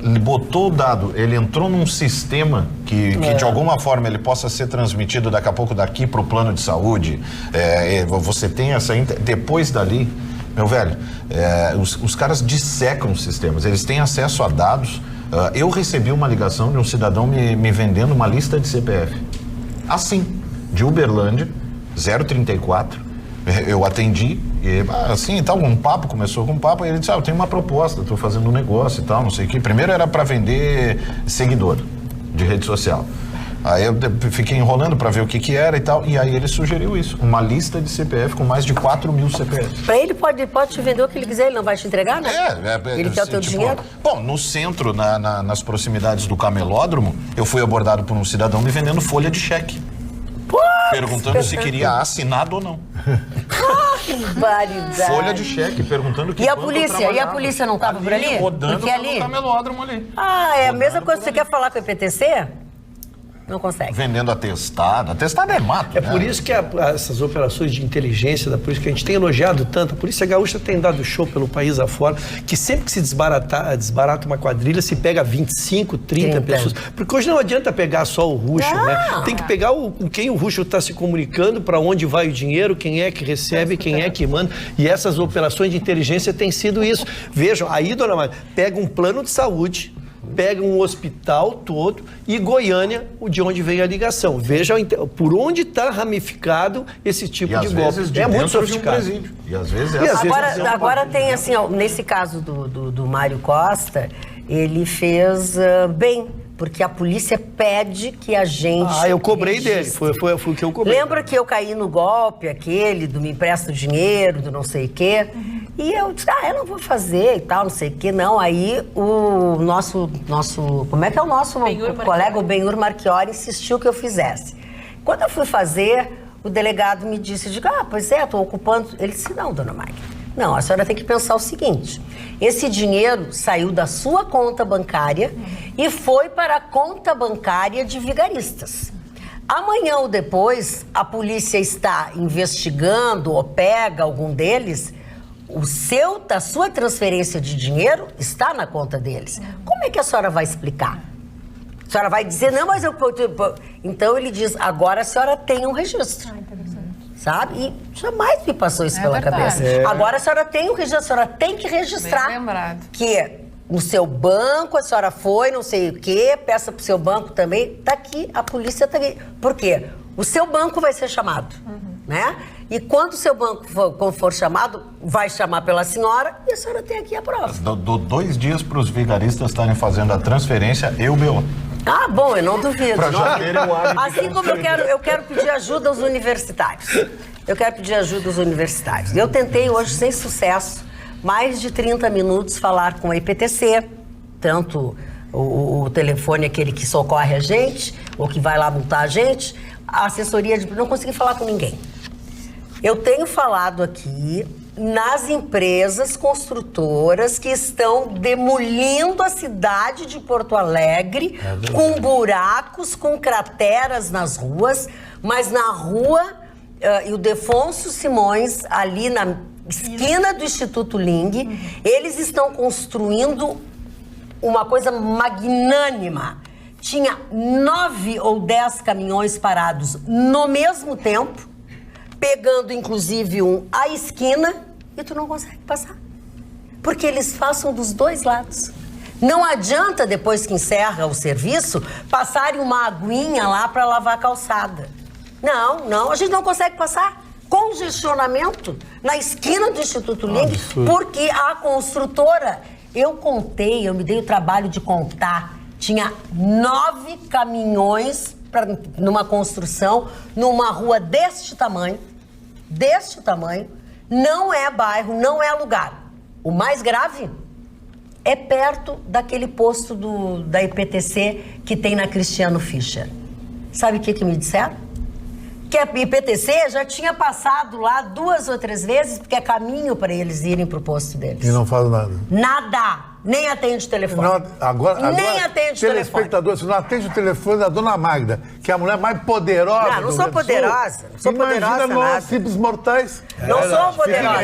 Ele botou o dado, ele entrou num sistema que de alguma forma ele possa ser transmitido daqui a pouco daqui para o plano de saúde. Você tem depois dali, meu velho, os caras dissecam os sistemas, eles têm acesso a dados. Eu recebi uma ligação de um cidadão me vendendo uma lista de CPF. Assim, de Uberlândia, 034. Eu atendi, e assim, tal, começou com um papo, e ele disse, eu tenho uma proposta, estou fazendo um negócio e tal, não sei o que. Primeiro era para vender seguidor de rede social. Aí eu fiquei enrolando para ver o que era e tal, e aí ele sugeriu isso, uma lista de CPF com mais de 4.000 CPFs. Pra ele pode te vender o que ele quiser, ele não vai te entregar, né? Ele quer o teu dinheiro? Bom, no centro, nas proximidades do camelódromo, eu fui abordado por um cidadão me vendendo folha de cheque. Perguntando se queria assinado ou não. Barbaridade. Folha de cheque, perguntando que E a polícia não estava por ali? Rodando porque ali? no camelódromo ali. É a mesma coisa que você quer falar com o EPTC? Não consegue. Vendendo atestado. Atestado é mato, É por isso que essas operações de inteligência da polícia, que a gente tem elogiado tanto, a Polícia Gaúcha tem dado show pelo país afora, que sempre que se desbarata uma quadrilha, se pega 25, 30 pessoas. Porque hoje não adianta pegar só o Ruxo, né? Tem que pegar com quem o Ruxo está se comunicando, para onde vai o dinheiro, quem é que recebe, quem é que manda. E essas operações de inteligência têm sido isso. Vejam, aí, dona Maria, pega um plano de saúde, pega um hospital todo e Goiânia, de onde vem a ligação. Veja por onde está ramificado esse tipo de golpe. É muito sofisticado. E às vezes Agora tem assim, ó, nesse caso do Mário Costa, ele fez bem, porque a polícia pede que a gente... eu cobrei dele, foi o que eu cobrei. Lembra que eu caí no golpe aquele do me empresta dinheiro, do não sei o quê? E eu disse, eu não vou fazer e tal, não sei o quê. Não, aí o nosso como é que é o nosso colega, o Benhur Marchiori, insistiu que eu fizesse. Quando eu fui fazer, o delegado me disse, eu digo, pois é, estou ocupando... Ele disse, não, dona Magda, não, a senhora tem que pensar o seguinte, esse dinheiro saiu da sua conta bancária e foi para a conta bancária de vigaristas. Amanhã ou depois, a polícia está investigando ou pega algum deles... A sua transferência de dinheiro está na conta deles. Como é que a senhora vai explicar? A senhora vai dizer, não, mas eu... Então ele diz, agora a senhora tem um registro. Sabe? E jamais me passou isso pela cabeça. Agora a senhora tem um registro, a senhora tem que registrar que no seu banco a senhora foi, não sei o quê, peça pro seu banco também, tá aqui, a polícia tá aqui. Por quê? O seu banco vai ser chamado, né? E quando o seu banco for chamado, vai chamar pela senhora e a senhora tem aqui a prova. Dou 2 dias para os vigaristas estarem fazendo a transferência, eu meu. Bom, eu não duvido. Pra janeiro eu acho. Assim como eu quero pedir ajuda aos universitários. Eu tentei hoje, sem sucesso, mais de 30 minutos falar com a IPTC, tanto o telefone, aquele que socorre a gente, ou que vai lá multar a gente, a assessoria não consegui falar com ninguém. Eu tenho falado aqui nas empresas construtoras que estão demolindo a cidade de Porto Alegre, com buracos, com crateras nas ruas, mas na rua Ildefonso Simões, ali na esquina do Instituto Ling, eles estão construindo uma coisa magnânima. Tinha 9 ou 10 caminhões parados no mesmo tempo, pegando inclusive à esquina, e tu não consegue passar. Porque eles passam dos dois lados. Não adianta, depois que encerra o serviço, passarem uma aguinha lá para lavar a calçada. Não, a gente não consegue passar. Congestionamento na esquina do Instituto Ling, porque a construtora, eu me dei o trabalho de contar, tinha 9 caminhões numa construção, numa rua deste tamanho, não é bairro, não é lugar. O mais grave é perto daquele posto da IPTC que tem na Cristiano Fischer. Sabe o que me disseram? Que a IPTC já tinha passado lá 2 ou 3 vezes, porque é caminho para eles irem para o posto deles. E não faz nada? Nada! Nem atende o telefone. Nem atende o telefone. Telespectador, você não atende o telefone da dona Magda, que é a mulher mais poderosa. Não sou poderosa. Não sou poderosa nós, simples mortais. Não sou poderosa.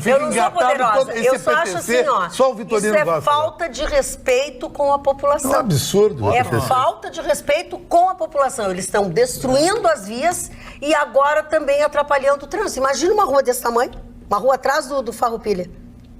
Eu não sou poderosa. Eu só acho assim, ó. Só o Vitorino isso gosta. Falta de respeito com a população. É um absurdo. É falta de respeito com a população. Eles estão destruindo as vias e agora também atrapalhando o trânsito. Imagina uma rua desse tamanho, uma rua atrás do Farroupilha.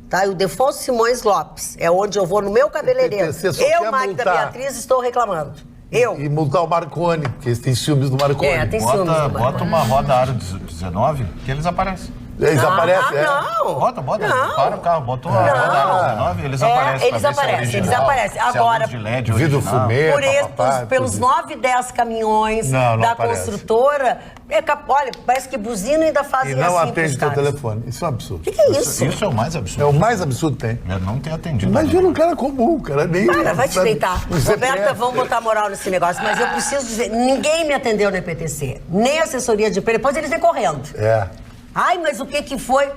Tá? E o Ildefonso Simões Lopes, é onde eu vou no meu cabeleireiro. Eu, Magda Beatriz, estou reclamando. E multar o Marconi, porque eles têm ciúmes do Marconi. Tem ciúmes do Marconi. Bota uma roda aro 19 que eles aparecem. Eles aparecem, Não. Bota, Não. para o carro, botou a rodada 19, eles aparecem. Eles aparecem. Agora, de LED vidro fumê, pelos 9, 10 caminhões da construtora, olha, parece que buzina e ainda fazem assim. E não pros atende teu caras. telefone. Isso é um absurdo. O que é isso? Isso é o mais absurdo. É o mais absurdo que tem. Eu não tenho atendido. Imagina um cara comum, cara. Nem, Cara, vai te sabe, deitar. um CPF. Roberta, vamos botar moral nesse negócio. Mas eu preciso dizer, ninguém me atendeu no EPTC. Nem a assessoria de imprensa. Depois eles vêm correndo. Ai, mas o que foi?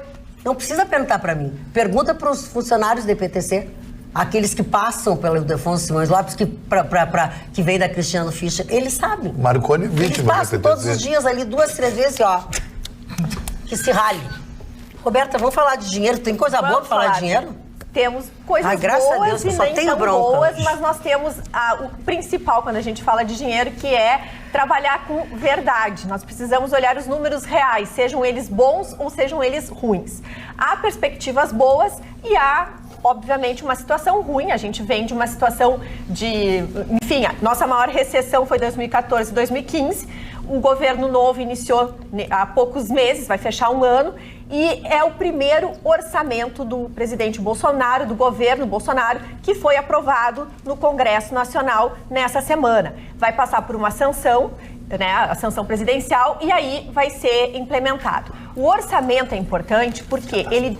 Não precisa perguntar pra mim. Pergunta pros funcionários do EPTC. Aqueles que passam pelo Ildefonso Simões Lopes, que vem da Cristiano Fischer. Eles sabem. Marconi, vítima. Eles passam todos os dias ali 2, 3 vezes, ó. Que se rale. Roberta, vamos falar de dinheiro. Tem coisa boa pra falar de dinheiro? Temos coisas graças boas a Deus, e só nem tenho tão bronca boas, hoje. mas nós temos o principal quando a gente fala de dinheiro, que é trabalhar com verdade. Nós precisamos olhar os números reais, sejam eles bons ou sejam eles ruins. Há perspectivas boas e há, obviamente, uma situação ruim. A gente vem de uma situação de... Enfim, a nossa maior recessão foi 2014 e 2015. O governo novo iniciou há poucos meses, vai fechar um ano, e é o primeiro orçamento do presidente Bolsonaro, do governo Bolsonaro, que foi aprovado no Congresso Nacional nessa semana. Vai passar por uma sanção, né, a sanção presidencial, e aí vai ser implementado. O orçamento é importante porque ele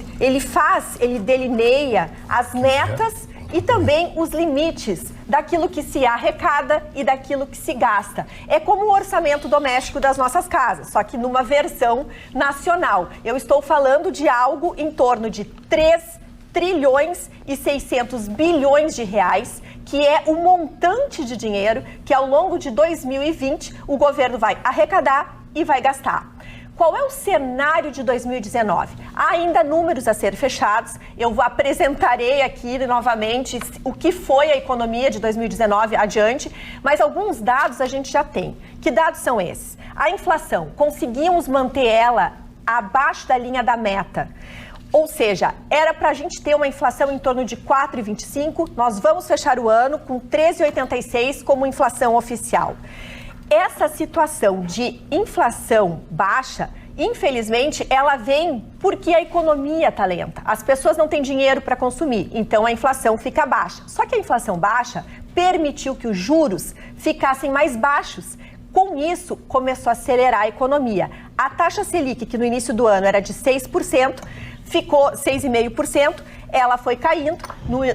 delineia as metas e também os limites daquilo que se arrecada e daquilo que se gasta. É como o orçamento doméstico das nossas casas, só que numa versão nacional. Eu estou falando de algo em torno de 3 trilhões e 600 bilhões de reais, que é o montante de dinheiro que ao longo de 2020 o governo vai arrecadar e vai gastar. Qual é o cenário de 2019? Há ainda números a ser fechados. Eu apresentarei aqui novamente o que foi a economia de 2019 adiante, mas alguns dados a gente já tem. Que dados são esses? A inflação, conseguimos manter ela abaixo da linha da meta. Ou seja, era para a gente ter uma inflação em torno de 4,25, nós vamos fechar o ano com 13,86 como inflação oficial. Essa situação de inflação baixa, infelizmente, ela vem porque a economia está lenta. As pessoas não têm dinheiro para consumir, então a inflação fica baixa. Só que a inflação baixa permitiu que os juros ficassem mais baixos. Com isso, começou a acelerar a economia. A taxa Selic, que no início do ano era de 6%, ficou 6,5%, ela foi caindo,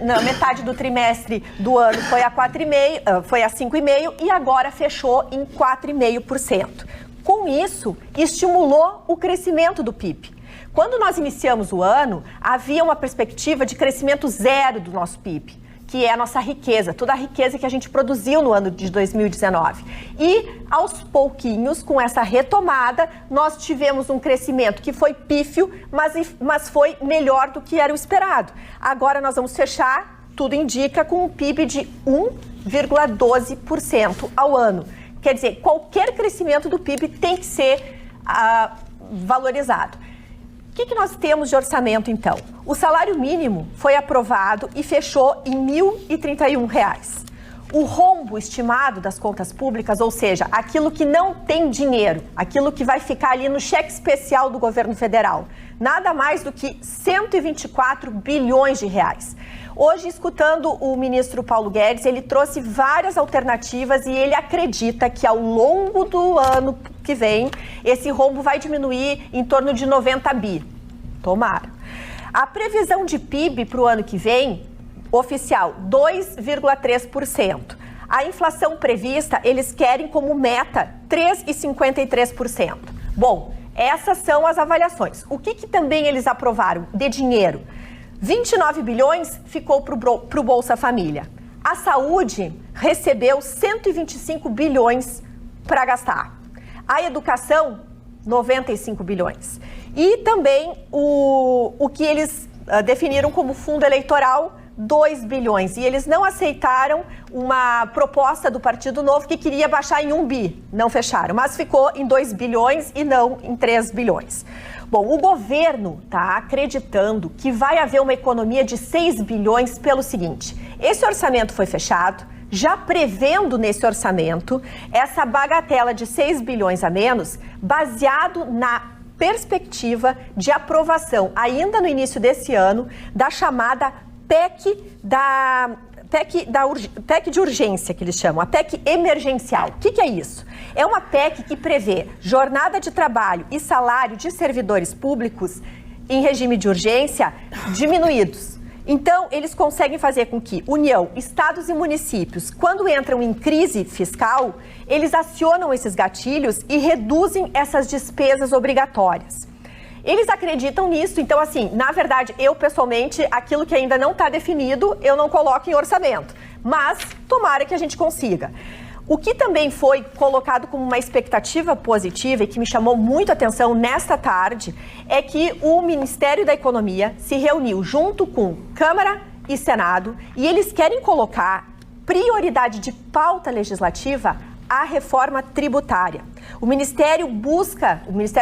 na metade do trimestre do ano foi a 4,5%, foi a 5,5% e agora fechou em 4,5%. Com isso, estimulou o crescimento do PIB. Quando nós iniciamos o ano, havia uma perspectiva de crescimento zero do nosso PIB, que é a nossa riqueza, toda a riqueza que a gente produziu no ano de 2019. E, aos pouquinhos, com essa retomada, nós tivemos um crescimento que foi pífio, mas foi melhor do que era o esperado. Agora nós vamos fechar, tudo indica, com um PIB de 1,12% ao ano. Quer dizer, qualquer crescimento do PIB tem que ser valorizado. O que nós temos de orçamento, então? O salário mínimo foi aprovado e fechou em R$ 1.031. O rombo estimado das contas públicas, ou seja, aquilo que não tem dinheiro, aquilo que vai ficar ali no cheque especial do governo federal, nada mais do que 124 bilhões de reais. Hoje, escutando o ministro Paulo Guedes, ele trouxe várias alternativas e ele acredita que ao longo do ano que vem, esse rombo vai diminuir em torno de 90 bi. Tomara. A previsão de PIB para o ano que vem, oficial, 2,3%. A inflação prevista, eles querem como meta 3,53%. Bom, essas são as avaliações. O que também eles aprovaram de dinheiro? 29 bilhões ficou para o Bolsa Família. A saúde recebeu 125 bilhões para gastar. A educação, 95 bilhões. E também o que eles definiram como fundo eleitoral, 2 bilhões. E eles não aceitaram uma proposta do Partido Novo que queria baixar em 1 bi. Não fecharam, mas ficou em 2 bilhões e não em 3 bilhões. Bom, o governo está acreditando que vai haver uma economia de 6 bilhões pelo seguinte: esse orçamento foi fechado, já prevendo nesse orçamento essa bagatela de 6 bilhões a menos, baseado na perspectiva de aprovação, ainda no início desse ano, da chamada PEC de urgência, que eles chamam, a PEC emergencial. O que é isso? É uma PEC que prevê jornada de trabalho e salário de servidores públicos em regime de urgência diminuídos. Então, eles conseguem fazer com que União, estados e municípios, quando entram em crise fiscal, eles acionam esses gatilhos e reduzem essas despesas obrigatórias. Eles acreditam nisso, então assim, na verdade, eu pessoalmente, aquilo que ainda não está definido, eu não coloco em orçamento. Mas, tomara que a gente consiga. O que também foi colocado como uma expectativa positiva e que me chamou muito a atenção nesta tarde é que o Ministério da Economia se reuniu junto com Câmara e Senado e eles querem colocar prioridade de pauta legislativa à reforma tributária. O Ministério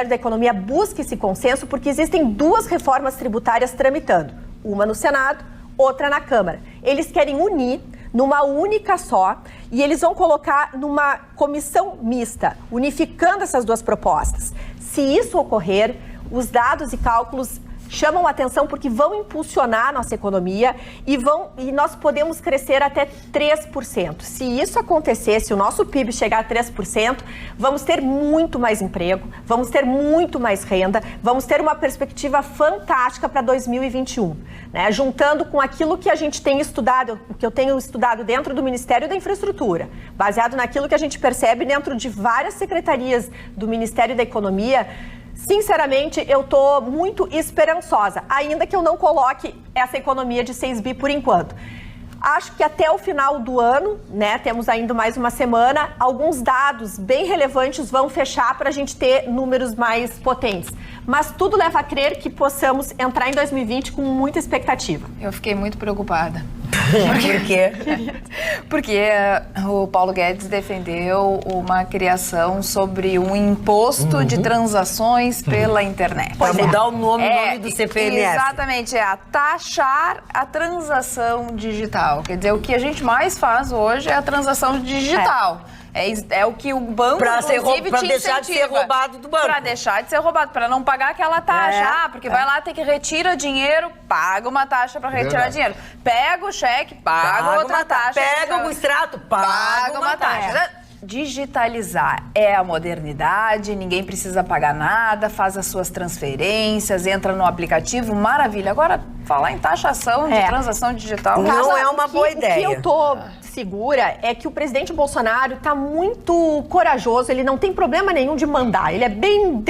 da Economia busca esse consenso porque existem 2 reformas tributárias tramitando, uma no Senado, outra na Câmara. Eles querem unir numa única só e eles vão colocar numa comissão mista, unificando essas 2 propostas. Se isso ocorrer, os dados e cálculos chamam a atenção porque vão impulsionar a nossa economia e nós podemos crescer até 3%. Se isso acontecer, se o nosso PIB chegar a 3%, vamos ter muito mais emprego, vamos ter muito mais renda, vamos ter uma perspectiva fantástica para 2021, né? Juntando com aquilo que a gente tem estudado, o que eu tenho estudado dentro do Ministério da Infraestrutura, baseado naquilo que a gente percebe dentro de várias secretarias do Ministério da Economia. Sinceramente, eu estou muito esperançosa, ainda que eu não coloque essa economia de 6 bi por enquanto. Acho que até o final do ano, né, temos ainda mais uma semana, alguns dados bem relevantes vão fechar para a gente ter números mais potentes. Mas tudo leva a crer que possamos entrar em 2020 com muita expectativa. Eu fiquei muito preocupada. Por quê? Porque o Paulo Guedes defendeu uma criação sobre um imposto de transações pela internet. Pode mudar o nome do CPMF. Exatamente, a taxar a transação digital. Quer dizer, o que a gente mais faz hoje é a transação digital. É o que o banco, inclusive, pra te deixar de ser roubado do banco. Para deixar de ser roubado, para não pagar aquela taxa. Porque vai lá, tem que retira dinheiro, paga uma taxa para retirar dinheiro. Pega o cheque, paga outra taxa. Pega o extrato, paga uma taxa. Digitalizar é a modernidade, ninguém precisa pagar nada, faz as suas transferências, entra no aplicativo, maravilha. Agora, falar em taxação de transação digital... Não é uma boa ideia. O que eu tô segura é que o presidente Bolsonaro está muito corajoso, ele não tem problema nenhum de mandar, ele é bem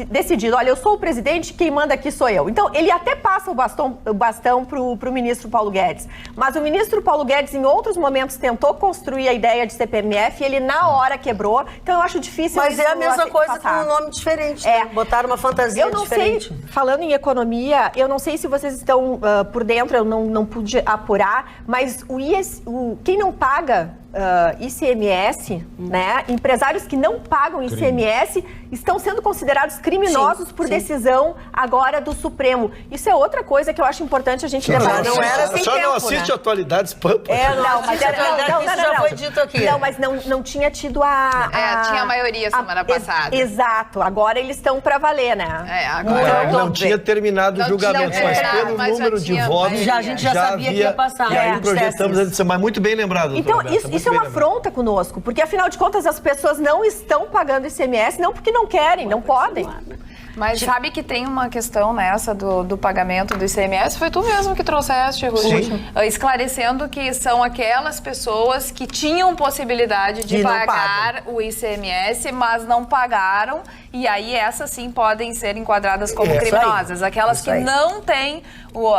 decidido. Olha, eu sou o presidente, quem manda aqui sou eu. Então, ele até passa o bastão pro ministro Paulo Guedes. Mas o ministro Paulo Guedes, em outros momentos, tentou construir a ideia de CPMF e ele, na hora, quebrou. Então, eu acho difícil... Mas é a mesma coisa com um nome diferente, né? Botaram uma fantasia diferente. Eu não sei, falando em economia, eu não sei se vocês estão por dentro, eu não pude apurar, mas quem não paga ICMS, né? Empresários que não pagam ICMS estão sendo considerados criminosos por decisão agora do Supremo. Isso é outra coisa que eu acho importante a gente lembrar. Não era assim. Só não assiste Atualidades Pampa. Mas isso já foi dito aqui. Não, mas não tinha tido tinha a maioria semana passada. Exato. Agora eles estão para valer, né? Agora não tinha terminado o julgamento, mas pelo número de votos a gente já sabia que ia passar. E aí projetamos, mas muito bem lembrado. Então, isso é uma afronta conosco, porque afinal de contas as pessoas não estão pagando ICMS, não porque não querem, não podem. Mas sabe que tem uma questão nessa do pagamento do ICMS? Foi tu mesmo que trouxeste, Ruth, esclarecendo que são aquelas pessoas que tinham possibilidade de pagar o ICMS, mas não pagaram, e aí essas sim podem ser enquadradas como criminosas. Aquelas que não têm o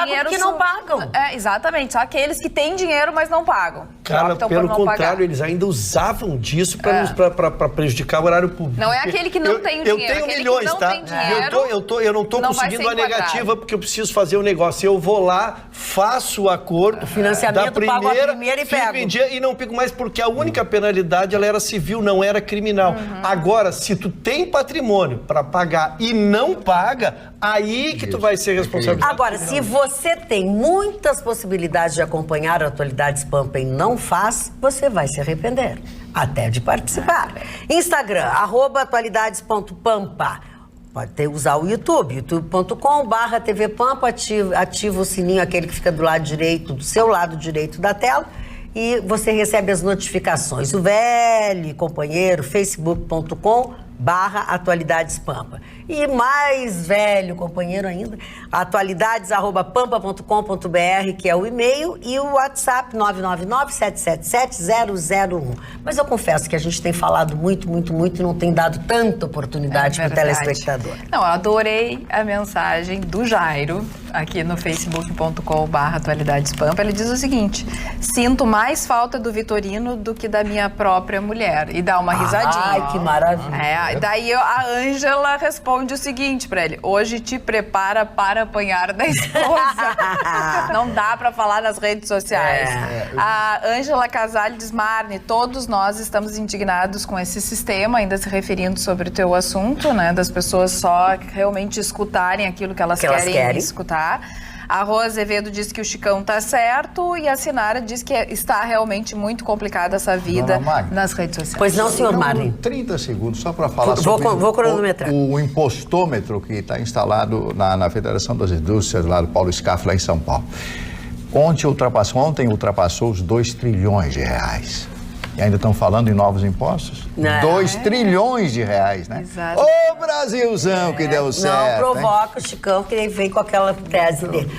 dinheiro... Porque não pagam. Exatamente, só aqueles que têm dinheiro, mas não pagam. Cara, pelo contrário, eles ainda usavam disso para prejudicar o horário público. Não é aquele que não tem o dinheiro, eu tenho milhões, tá? Eu não tô conseguindo a negativa porque eu preciso fazer o negócio. Eu vou lá, faço o acordo da primeira e pego. E não pego mais porque a única penalidade ela era civil, não era criminal. Agora, se tu tem patrimônio para pagar e não paga, aí que tu vai ser responsabilizado. Agora, se você tem muitas possibilidades de acompanhar a Atualidades Pampa e não faz, você vai se arrepender. Até de participar. Instagram, @atualidades.pampa. Pode usar o YouTube, youtube.com/TV Pampa, ativa o sininho, aquele que fica do lado direito, do seu lado direito da tela, e você recebe as notificações. O velho companheiro, facebook.com/Atualidades Pampa. E mais velho companheiro ainda, atualidades@pampa.com.br, que é o e-mail, e o WhatsApp 999-777-001. Mas eu confesso que a gente tem falado muito e não tem dado tanta oportunidade para o telespectador. Não, eu adorei a mensagem do Jairo, aqui no facebook.com/Atualidades Pampa. Ele diz o seguinte: sinto mais falta do Vitorino do que da minha própria mulher. E dá uma risadinha. Ai, que maravilha. Daí a Ângela responde o seguinte pra ele: hoje te prepara para apanhar da esposa. Não dá pra falar nas redes sociais. A Ângela Casale diz: Marne, todos nós estamos indignados com esse sistema, ainda se referindo sobre o teu assunto, né? Das pessoas só realmente escutarem aquilo que elas querem escutar. A Rosa Azevedo diz que o Chicão tá certo e a Sinara diz que está realmente muito complicada essa vida nas redes sociais. Pois não, senhor Marlin. 30 segundos só para falar sobre vou cronometrar. O impostômetro que está instalado na Federação das Indústrias, lá do Paulo Scaff, lá em São Paulo. Ontem ultrapassou os 2 trilhões de reais. E ainda estão falando em novos impostos? 2 trilhões de reais, né? Exato. Ô, Brasilzão, que deu certo. Não provoca o Chicão, que ele vem com aquela tese dele.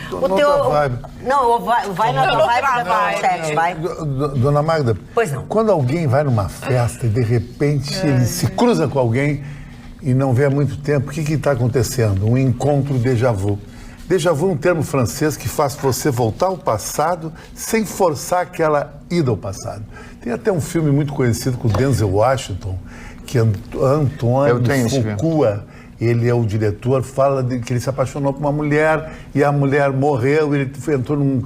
Vai na vibe, vai. Dona Magda, pois não. Quando alguém vai numa festa e de repente ele se cruza com alguém e não vê há muito tempo, o que está acontecendo? Um encontro déjà vu. Déjà vu é um termo francês que faz você voltar ao passado sem forçar aquela ida ao passado. Tem até um filme muito conhecido com Denzel Washington, que Antoine Fuqua, ele é o diretor, fala que ele se apaixonou por uma mulher e a mulher morreu, ele entrou num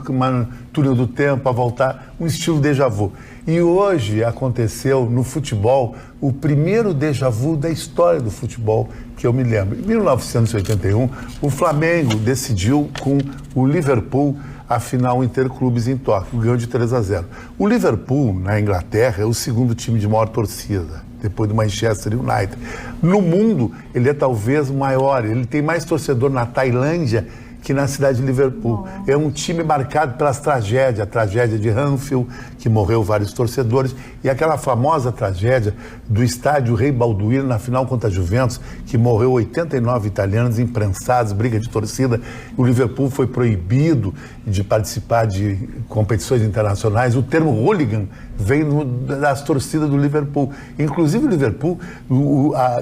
túnel do tempo para voltar, um estilo déjà vu. E hoje aconteceu no futebol o primeiro déjà vu da história do futebol que eu me lembro. Em 1981, o Flamengo decidiu com o Liverpool a final Interclubes em Tóquio, ganhou de 3-0. O Liverpool, na Inglaterra, é o segundo time de maior torcida, depois do Manchester United. No mundo, ele é talvez o maior, ele tem mais torcedor na Tailândia que na cidade de Liverpool. É um time marcado pelas tragédias, a tragédia de Anfield, que morreu vários torcedores, e aquela famosa tragédia do estádio Rei Balduino na final contra a Juventus, que morreu 89 italianos imprensados, briga de torcida. O Liverpool foi proibido de participar de competições internacionais. O termo hooligan vem das torcidas do Liverpool. Inclusive o Liverpool,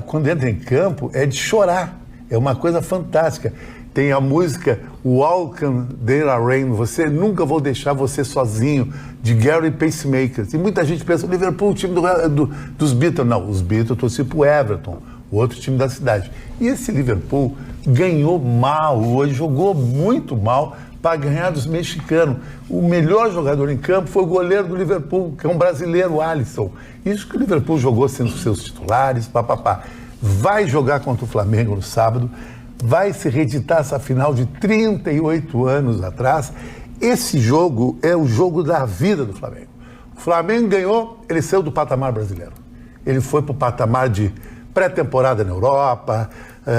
quando entra em campo, é de chorar. É uma coisa fantástica. Tem a música Welcome There Rain, Nunca Vou Deixar Você Sozinho, de Gary Pacemakers. E muita gente pensa, o Liverpool, o time dos Beatles. Não, os Beatles torciam pro Everton, o outro time da cidade. E esse Liverpool ganhou mal hoje, jogou muito mal para ganhar dos mexicanos. O melhor jogador em campo foi o goleiro do Liverpool, que é um brasileiro, o Alisson. Isso que o Liverpool jogou sendo seus titulares, papapá. Vai jogar contra o Flamengo no sábado, vai se reeditar essa final de 38 anos atrás. Esse jogo é o jogo da vida do Flamengo. O Flamengo ganhou, ele saiu do patamar brasileiro. Ele foi para o patamar de pré-temporada na Europa,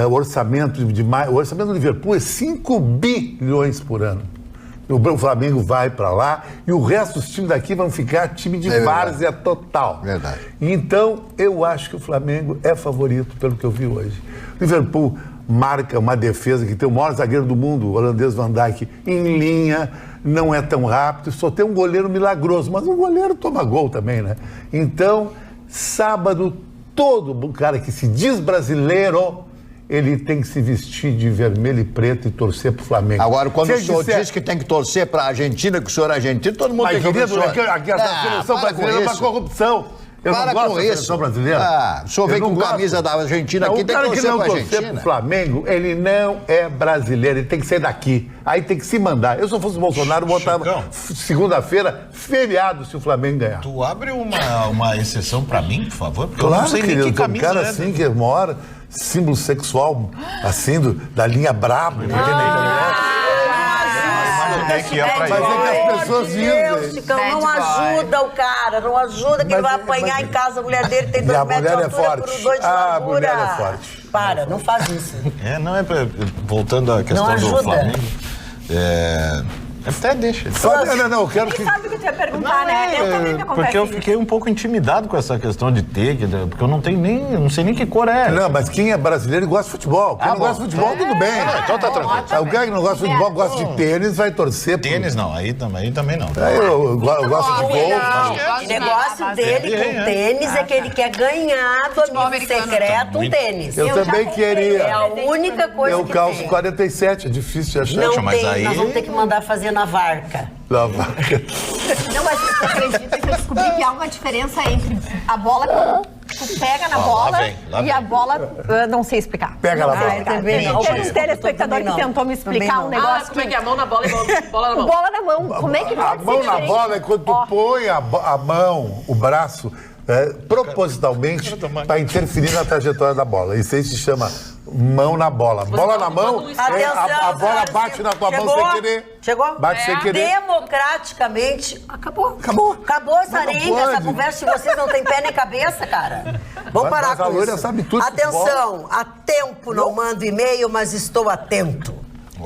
o orçamento do Liverpool é 5 bilhões por ano. O Flamengo vai para lá e o resto dos times daqui vão ficar time de várzea total. Verdade. Então, eu acho que o Flamengo é favorito pelo que eu vi hoje. O Liverpool marca uma defesa que tem o maior zagueiro do mundo, o holandês Van Dijk, em linha, não é tão rápido, só tem um goleiro milagroso, mas um goleiro toma gol também, né? Então, sábado, todo cara que se diz brasileiro, ele tem que se vestir de vermelho e preto e torcer pro Flamengo. Agora, quando o senhor diz que tem que torcer pra Argentina, que o senhor é argentino, todo mundo tem que ouvir. A seleção brasileira é uma corrupção. Eu não gosto da seleção brasileira. O senhor vem com camisa da Argentina aqui, tem que torcer pra Argentina. O Flamengo, ele não é brasileiro, ele tem que sair daqui. Aí tem que se mandar. Eu, se eu fosse o Bolsonaro, botava segunda-feira feriado se o Flamengo ganhar. Tu abre uma exceção pra mim, por favor? Porque claro, eu não sei nem que camisa um cara assim que mora, símbolo sexual, assim, da linha braba. saber que ia pra Mas é que as pessoas Deus, dizem. Chicão, não ajuda o cara, não ajuda que ele vai apanhar em casa, a mulher dele tem 2 metros de altura por 2 de largura. A mulher é forte. Para, não faz isso. Não é voltando à questão do Flamengo. Até deixa. Não, eu quero que... Sabe o que tu ia perguntar, né? Eu também me acontece porque eu fiquei um pouco intimidado com essa questão de ter, porque eu não sei nem que cor é. Não, mas quem é brasileiro gosta de futebol. Quem não gosta de futebol, tudo bem. Então tá tranquilo. O cara que não gosta de futebol, gosta de tênis, vai torcer por... Tênis não, aí também não. Eu gosto de golfe. O negócio dele com tênis é que ele quer ganhar do amigo secreto um tênis. Eu também queria. É a única coisa Eu que calço tem. 47, é difícil de achar. Não mas tem, aí- nós vamos ter que mandar fazer na varca. Na vaca. Não, mas você acredita que eu descobri que há uma diferença entre a bola que tu pega na bola lá e vem. a bola... não sei explicar. Pega na bola. também não. Teve um telespectador Também que não. tentou me explicar Também um não. negócio Como é que é? A mão na bola e bola na mão. Bola na mão. Como é que A pode mão ser na diferente? bola é quando tu põe a mão, o braço, propositalmente para interferir na trajetória da bola. Isso aí se chama mão na bola. Bola na mão, a bola bate na tua mão sem querer. Chegou? Bate sem querer. Democraticamente, acabou. Acabou. Acabou essa Mas não arenga, essa pode. conversa de vocês não tem pé nem cabeça, cara. Vamos Mas parar a com loira isso. sabe tudo de Atenção, a tempo não mando e-mail, mas estou atento.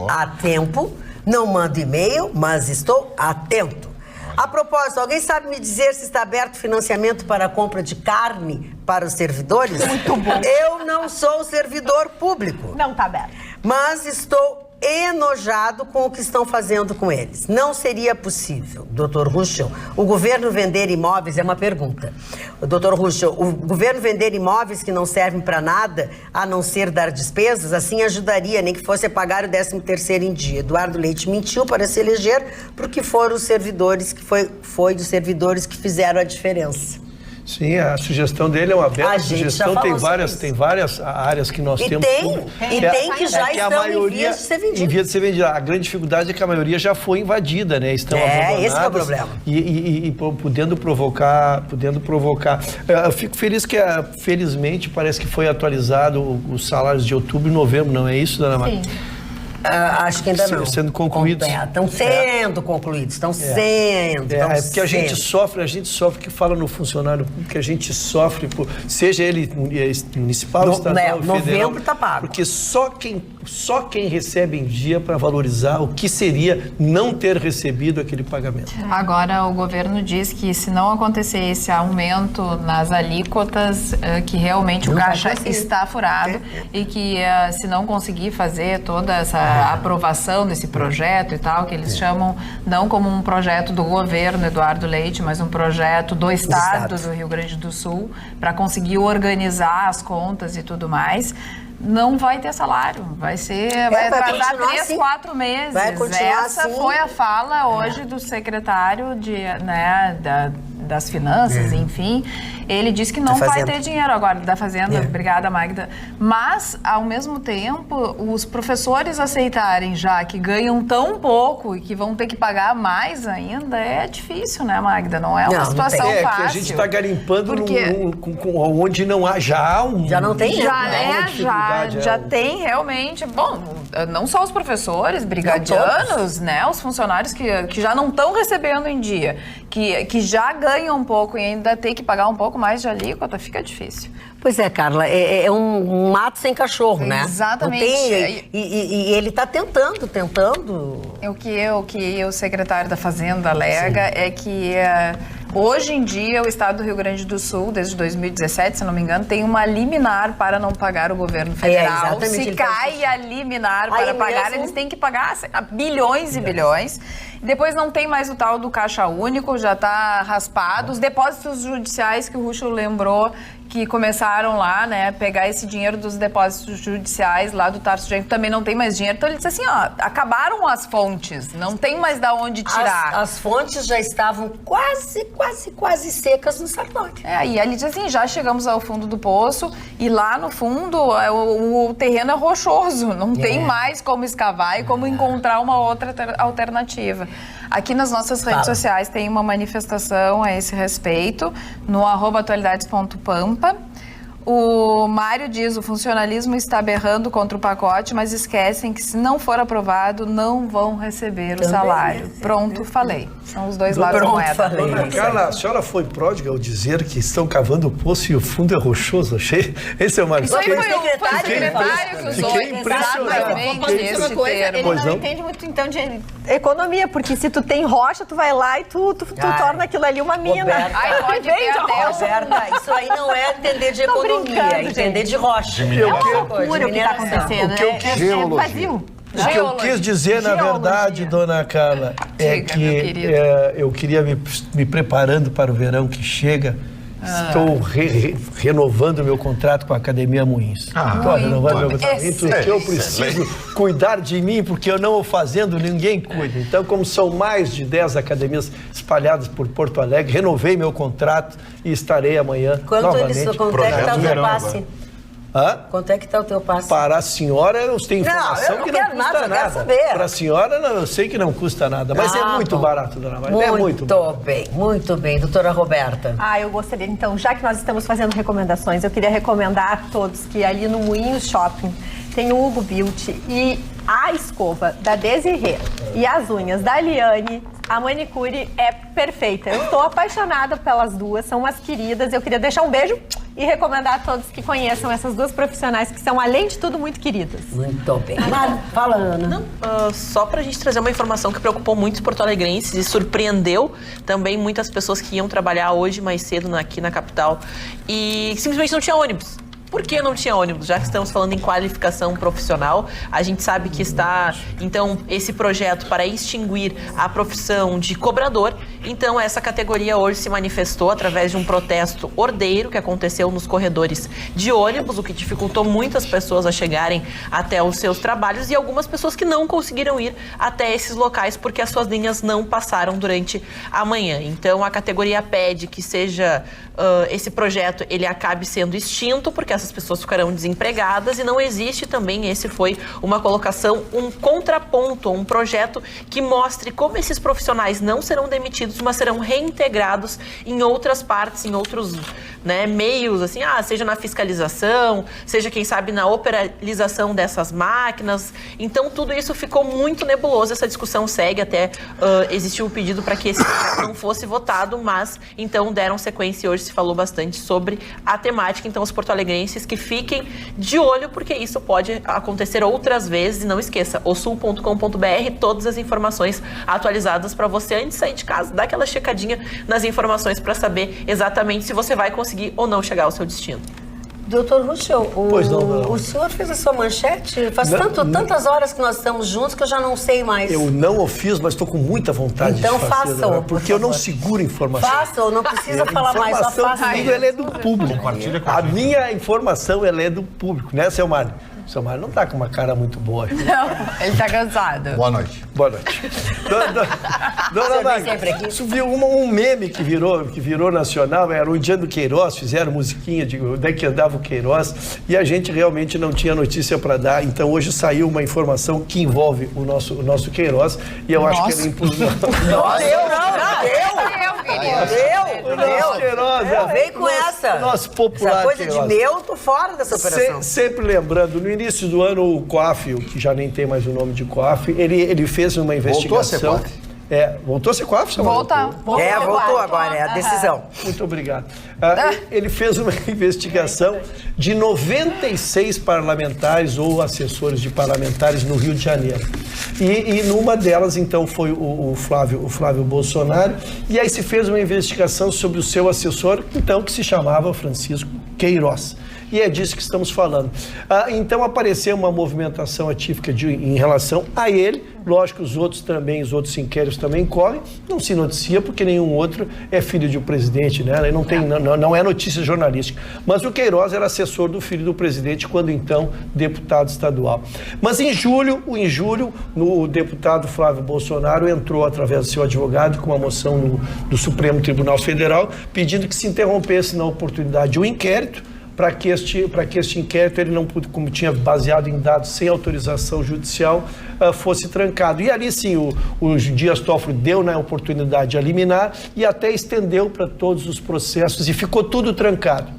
A tempo não mando e-mail, mas estou atento. A propósito, alguém sabe me dizer se está aberto financiamento para a compra de carne para os servidores? Muito bom. Eu não sou servidor público. Não tá aberto. Mas estou enojado com o que estão fazendo com eles. Não seria possível, Dr. Ruschel, o governo vender imóveis, é uma pergunta. Dr. Ruschel, o governo vender imóveis que não servem para nada, a não ser dar despesas, assim ajudaria, nem que fosse a pagar o 13º em dia. Eduardo Leite mentiu para se eleger, porque foram os servidores que foi dos servidores que fizeram a diferença. Sim, a sugestão dele é uma bela A gente sugestão. já Tem falou várias, sobre tem várias áreas que nós temos. Tem que já que a estão maioria, em vias de ser vendidas. em vias de ser vendida. A grande dificuldade é que a maioria já foi invadida, né? Estão abandonadas. Esse que é o problema. E podendo provocar. Eu fico feliz que, felizmente, parece que foi atualizado os salários de outubro e novembro, não é isso, dona Maria? Acho que ainda não. Sendo concluídos. Estão sendo concluídos, estão sendo. É porque a gente sofre que fala no funcionário público, que a gente sofre, seja ele municipal, estadual, federal. Novembro tá pago. Porque só quem recebe em dia para valorizar o que seria não ter recebido aquele pagamento. Agora, o governo diz que se não acontecer esse aumento nas alíquotas, que realmente o caixa está furado e que se não conseguir fazer toda essa aprovação desse projeto e tal, que eles chamam não como um projeto do governo Eduardo Leite, mas um projeto do Estado do Rio Grande do Sul, para conseguir organizar as contas e tudo mais, não vai ter salário, vai atrasar 3, assim. 4 meses. Vai continuar Essa assim. foi a fala hoje do secretário das finanças, enfim. Ele disse que não vai ter dinheiro agora da Fazenda. Obrigada, Magda. Mas, ao mesmo tempo, os professores aceitarem já que ganham tão pouco e que vão ter que pagar mais ainda, é difícil, né, Magda? Não é uma situação fácil. Que a gente está garimpando onde não há, já não tem, já tem realmente, bom, não só os professores, brigadianos, né, os funcionários que já não estão recebendo em dia, que já ganham um pouco e ainda tem que pagar um pouco mais de alíquota, fica difícil. Pois é, Carla, é um mato sem cachorro, né? Exatamente. E ele está tentando. O que o secretário da Fazenda alega é que hoje em dia o Estado do Rio Grande do Sul, desde 2017, se não me engano, tem uma liminar para não pagar o governo federal. Se cai a liminar para pagar, eles têm que pagar bilhões e bilhões. Depois não tem mais o tal do caixa único, já está raspado. Os depósitos judiciais que o Ruschel lembrou que começaram lá, né, pegar esse dinheiro dos depósitos judiciais lá do Tarso Genro, também não tem mais dinheiro. Então ele disse assim, acabaram as fontes, não tem mais da onde tirar. As fontes já estavam quase secas no Sartori. E ele diz assim, já chegamos ao fundo do poço e lá no fundo o terreno é rochoso, não tem mais como escavar e como encontrar uma outra alternativa. Aqui nas nossas redes sociais tem uma manifestação a esse respeito, no @atualidades.pampa. O Mário diz, o funcionalismo está berrando contra o pacote, mas esquecem que se não for aprovado, não vão receber o salário. Pronto, falei. São os dois lados da moeda. Dona Carla, a senhora foi pródiga ao dizer que estão cavando o poço e o fundo é rochoso. Achei. Esse é o mais... Isso aí foi o secretário que usou exatamente esse termo. Ele não entende muito, então, de economia, porque se tu tem rocha, tu vai lá e tu torna aquilo ali uma mina. Ai, pode ter até Roberta, isso aí não é entender de economia, é entender de rocha. É uma loucura o que está acontecendo. O que eu quis... É vazio. O que eu quis dizer, na verdade, dona Carla, é que eu queria me preparando para o verão que chega. Estou renovando meu contrato com a Academia Moinhos. Estou renovando meu contrato. Porque eu preciso cuidar de mim, porque eu não o fazendo, ninguém cuida. Então, como são mais de 10 academias espalhadas por Porto Alegre, renovei meu contrato e estarei amanhã novamente. Quanto é que está o teu passe? Hã? Quanto é que está o teu passe? Para a senhora, eu tenho informação que não custa nada. Para a senhora, eu sei que não custa nada, mas é muito barato, dona Maria. É muito bem, muito bem. Doutora Roberta. Eu gostaria, então, já que nós estamos fazendo recomendações, eu queria recomendar a todos que ali no Moinhos Shopping tem o Hugo Beauty e a escova da Desirê e as unhas da Liane. A manicure é perfeita. Eu estou apaixonada pelas duas, são umas queridas. Eu queria deixar um beijo e recomendar a todos que conheçam essas duas profissionais que são, além de tudo, muito queridas. Muito bem. Fala, Ana. Só pra gente trazer uma informação que preocupou muitos porto-alegrenses e surpreendeu também muitas pessoas que iam trabalhar hoje mais cedo aqui na capital e simplesmente não tinha ônibus. Por que não tinha ônibus? Já que estamos falando em qualificação profissional, a gente sabe que está, então, esse projeto para extinguir a profissão de cobrador. Então, essa categoria hoje se manifestou através de um protesto ordeiro que aconteceu nos corredores de ônibus, o que dificultou muitas pessoas a chegarem até os seus trabalhos e algumas pessoas que não conseguiram ir até esses locais porque as suas linhas não passaram durante a manhã. Então, a categoria pede que seja esse projeto ele acabe sendo extinto porque essas pessoas ficarão desempregadas e não existe também, esse foi uma colocação, um contraponto, um projeto que mostre como esses profissionais não serão demitidos, mas serão reintegrados em outras partes, em outros meios, assim, seja na fiscalização, seja, quem sabe, na operalização dessas máquinas. Então, tudo isso ficou muito nebuloso, essa discussão segue, até existiu um pedido para que esse projeto não fosse votado, mas, então, deram sequência e hoje se falou bastante sobre a temática. Então, os porto-alegrenses que fiquem de olho, porque isso pode acontecer outras vezes. E não esqueça, osul.com.br, todas as informações atualizadas para você antes de sair de casa. Dá aquela checadinha nas informações para saber exatamente se você vai conseguir ou não chegar ao seu destino. Doutor Ruschel, o senhor fez a sua manchete? Faz tantas horas que nós estamos juntos que eu já não sei mais. Eu não o fiz, mas estou com muita vontade de fazer. Então faça-o, porque eu não seguro informação. Faça-o, não precisa falar mais, só faça. A informação ela é do público. A minha informação ela é do público, né, seu Mário? O seu Mário não está com uma cara muito boa. Não, ele está cansado. Boa noite. Boa noite. Dona Magda, isso viu um meme que virou nacional, era o dia do Queiroz, fizeram musiquinha de onde é que andava o Queiroz, e a gente realmente não tinha notícia para dar, então hoje saiu uma informação que envolve o nosso Queiroz, e eu acho que ele impulsionou. Eu veio com essa. Nosso popular essa coisa Queiroz. De eu tô fora dessa operação. Sempre lembrando, no início do ano, o COAF, que já nem tem mais o nome de COAF, ele fez uma investigação. Voltou a ser COAF? Voltou agora, é a decisão. Muito obrigado. Ele fez uma investigação de 96 parlamentares ou assessores de parlamentares no Rio de Janeiro. E numa delas, então, foi o Flávio Bolsonaro. E aí se fez uma investigação sobre o seu assessor, então, que se chamava Francisco Queiroz. E é disso que estamos falando. Então apareceu uma movimentação atípica em relação a ele. Lógico, os outros inquéritos também correm. Não se noticia porque nenhum outro é filho de um presidente, né? Não é notícia jornalística. Mas o Queiroz era assessor do filho do presidente, quando então deputado estadual. Mas em julho, o deputado Flávio Bolsonaro entrou através do seu advogado com uma moção do Supremo Tribunal Federal pedindo que se interrompesse na oportunidade o inquérito, para que este inquérito, ele não, como tinha baseado em dados sem autorização judicial, fosse trancado. E ali sim, o Dias Toffoli deu na oportunidade a liminar e até estendeu para todos os processos e ficou tudo trancado.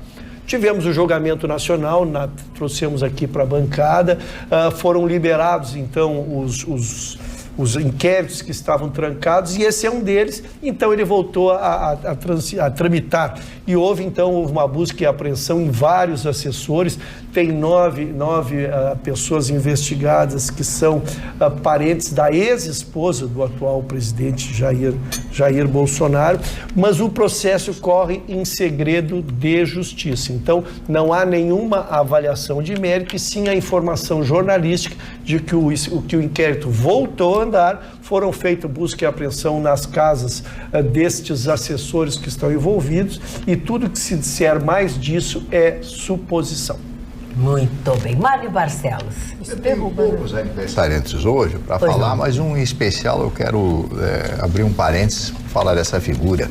Tivemos o julgamento nacional, trouxemos aqui para a bancada, foram liberados então os inquéritos que estavam trancados, e esse é um deles. Então ele voltou a tramitar, e houve então uma busca e apreensão em vários assessores. Tem nove pessoas investigadas que são parentes da ex-esposa do atual presidente Jair Bolsonaro, mas o processo corre em segredo de justiça. Então não há nenhuma avaliação de mérito, e sim a informação jornalística de que o inquérito voltou a andar. Foram feitas busca e apreensão nas casas destes assessores que estão envolvidos, e tudo que se disser mais disso é suposição. Muito bem. Mário Barcelos. Eu tenho poucos aniversariantes hoje para falar, não. Mas um em especial eu quero abrir um parênteses para falar dessa figura.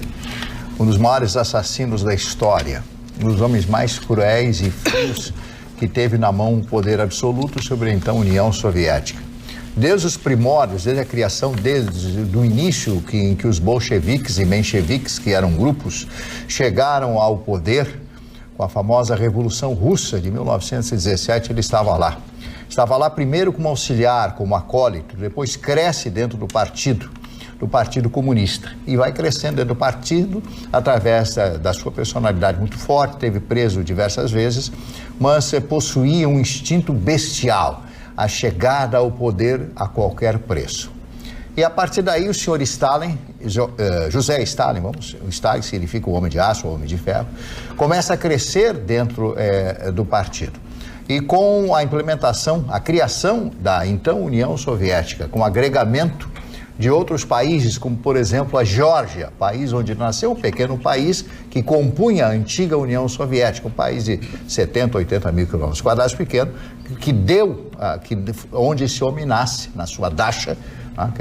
Um dos maiores assassinos da história, um dos homens mais cruéis e frios que teve na mão o poder absoluto sobre a então União Soviética. Desde os primórdios, desde a criação, desde o início em que os bolcheviques e mencheviques, que eram grupos, chegaram ao poder, com a famosa Revolução Russa de 1917, ele estava lá. Estava lá primeiro como auxiliar, como acólito, depois cresce dentro do Partido Comunista, e vai crescendo dentro do partido através da sua personalidade muito forte. Teve preso diversas vezes, mas possuía um instinto bestial, a chegada ao poder a qualquer preço. E a partir daí o senhor Stalin, José Stalin, o Stalin significa o homem de aço, o homem de ferro, começa a crescer dentro do partido. E com a implementação, a criação da então União Soviética, com o agregamento de outros países, como por exemplo a Geórgia, país onde nasceu, um pequeno país que compunha a antiga União Soviética, um país de 70, 80 mil quilômetros quadrados pequeno, onde esse homem nasce, na sua dacha,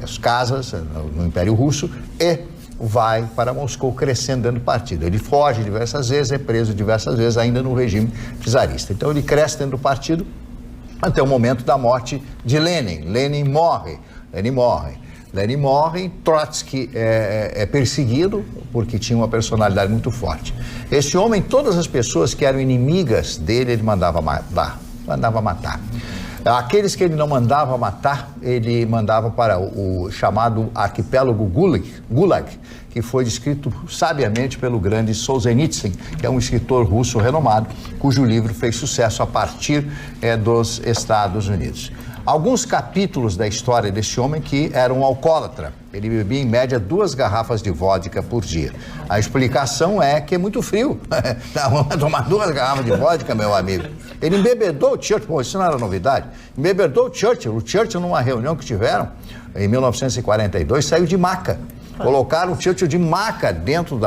as casas no Império Russo, e vai para Moscou crescendo dentro do partido. Ele foge diversas vezes, é preso diversas vezes, ainda no regime czarista. Então ele cresce dentro do partido até o momento da morte de Lenin. Lenin morre, Trotsky é perseguido porque tinha uma personalidade muito forte. Esse homem, todas as pessoas que eram inimigas dele, ele mandava matar. Aqueles que ele não mandava matar, ele mandava para o chamado arquipélago Gulag, que foi descrito sabiamente pelo grande Solzhenitsyn, que é um escritor russo renomado, cujo livro fez sucesso a partir dos Estados Unidos. Alguns capítulos da história desse homem que era um alcoólatra. Ele bebia em média 2 garrafas de vodka por dia. A explicação é que é muito frio. Vamos tomar 2 garrafas de vodka, meu amigo. Ele embebedou o Churchill, bom, isso não era novidade. Embebedou o Churchill numa reunião que tiveram em 1942, saiu de maca. Colocaram o Churchill de maca dentro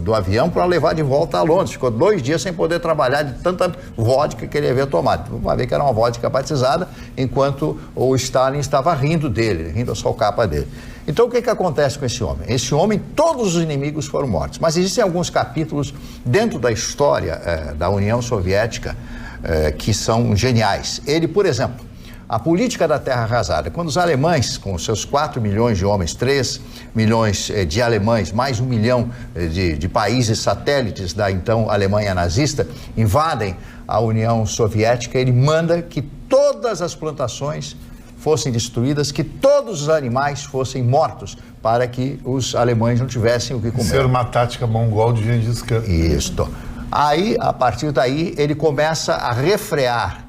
do avião para levar de volta a Londres. Ficou 2 dias sem poder trabalhar de tanta vodka que ele havia tomado. Vai ver que era uma vodka batizada, enquanto o Stalin estava rindo dele, rindo a solcapa dele. Então o que acontece com esse homem? Esse homem, todos os inimigos foram mortos. Mas existem alguns capítulos dentro da história da União Soviética que são geniais. Ele, por exemplo, a política da terra arrasada. Quando os alemães, com seus 4 milhões de homens, 3 milhões de alemães, mais 1 milhão de países satélites da então Alemanha nazista, invadem a União Soviética, ele manda que todas as plantações fossem destruídas, que todos os animais fossem mortos, para que os alemães não tivessem o que comer. Isso era uma tática mongol de Gengis Khan. Isso. Aí, a partir daí, ele começa a refrear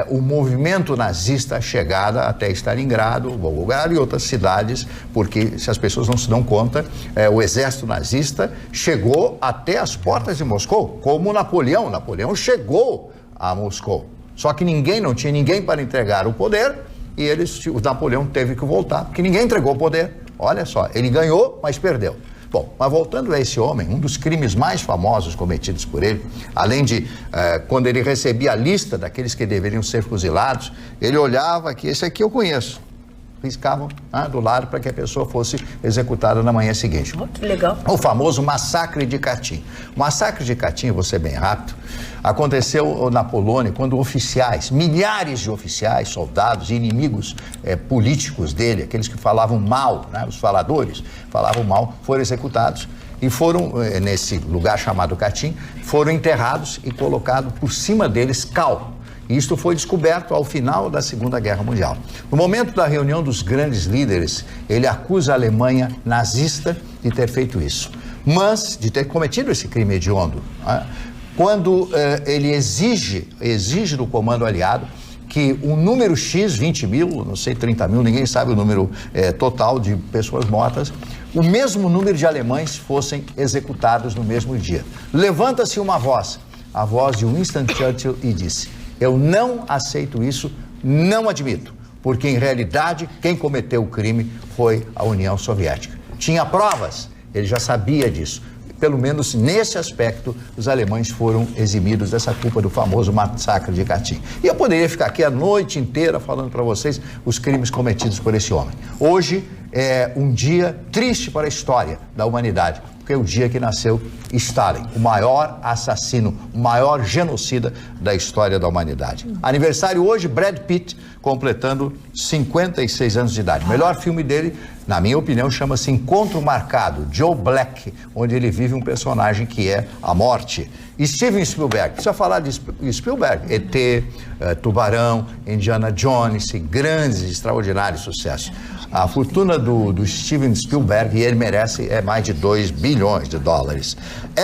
o movimento nazista, a chegada até Stalingrado, Volgogrado e outras cidades, porque, se as pessoas não se dão conta, o exército nazista chegou até as portas de Moscou, como Napoleão. Napoleão chegou a Moscou, só que não tinha ninguém para entregar o poder, e o Napoleão teve que voltar, porque ninguém entregou o poder. Olha só, ele ganhou, mas perdeu. Bom, mas voltando a esse homem, um dos crimes mais famosos cometidos por ele, além de quando ele recebia a lista daqueles que deveriam ser fuzilados, ele olhava que esse aqui eu conheço. Riscavam do lado para que a pessoa fosse executada na manhã seguinte. Oh, que legal. O famoso massacre de Katyn. O massacre de Katyn, vou ser bem rápido, aconteceu na Polônia quando oficiais, milhares de oficiais, soldados e inimigos políticos dele, aqueles que falavam mal, os faladores, falavam mal, foram executados. e foram, nesse lugar chamado Katyn, foram enterrados e colocado por cima deles cal. Isto foi descoberto ao final da Segunda Guerra Mundial. No momento da reunião dos grandes líderes, ele acusa a Alemanha nazista de ter feito isso, mas de ter cometido esse crime hediondo. Quando ele exige do comando aliado que um número X, 20 mil, não sei, 30 mil, ninguém sabe o número total de pessoas mortas, o mesmo número de alemães fossem executados no mesmo dia. Levanta-se uma voz, a voz de Winston Churchill, e disse: eu não aceito isso, não admito, porque em realidade quem cometeu o crime foi a União Soviética. Tinha provas, ele já sabia disso. Pelo menos nesse aspecto, os alemães foram eximidos dessa culpa do famoso massacre de Katyn. E eu poderia ficar aqui a noite inteira falando para vocês os crimes cometidos por esse homem. Hoje é um dia triste para a história da humanidade, porque é o dia que nasceu Stalin, o maior assassino, o maior genocida da história da humanidade. Aniversário hoje, Brad Pitt, completando 56 anos de idade. O melhor filme dele, na minha opinião, chama-se Encontro Marcado, Joe Black, onde ele vive um personagem que é a morte. Steven Spielberg, precisa falar de Spielberg, ET, Tubarão, Indiana Jones, grandes, extraordinários sucessos. A fortuna do Steven Spielberg, e ele merece, é mais de 2 bilhões de dólares.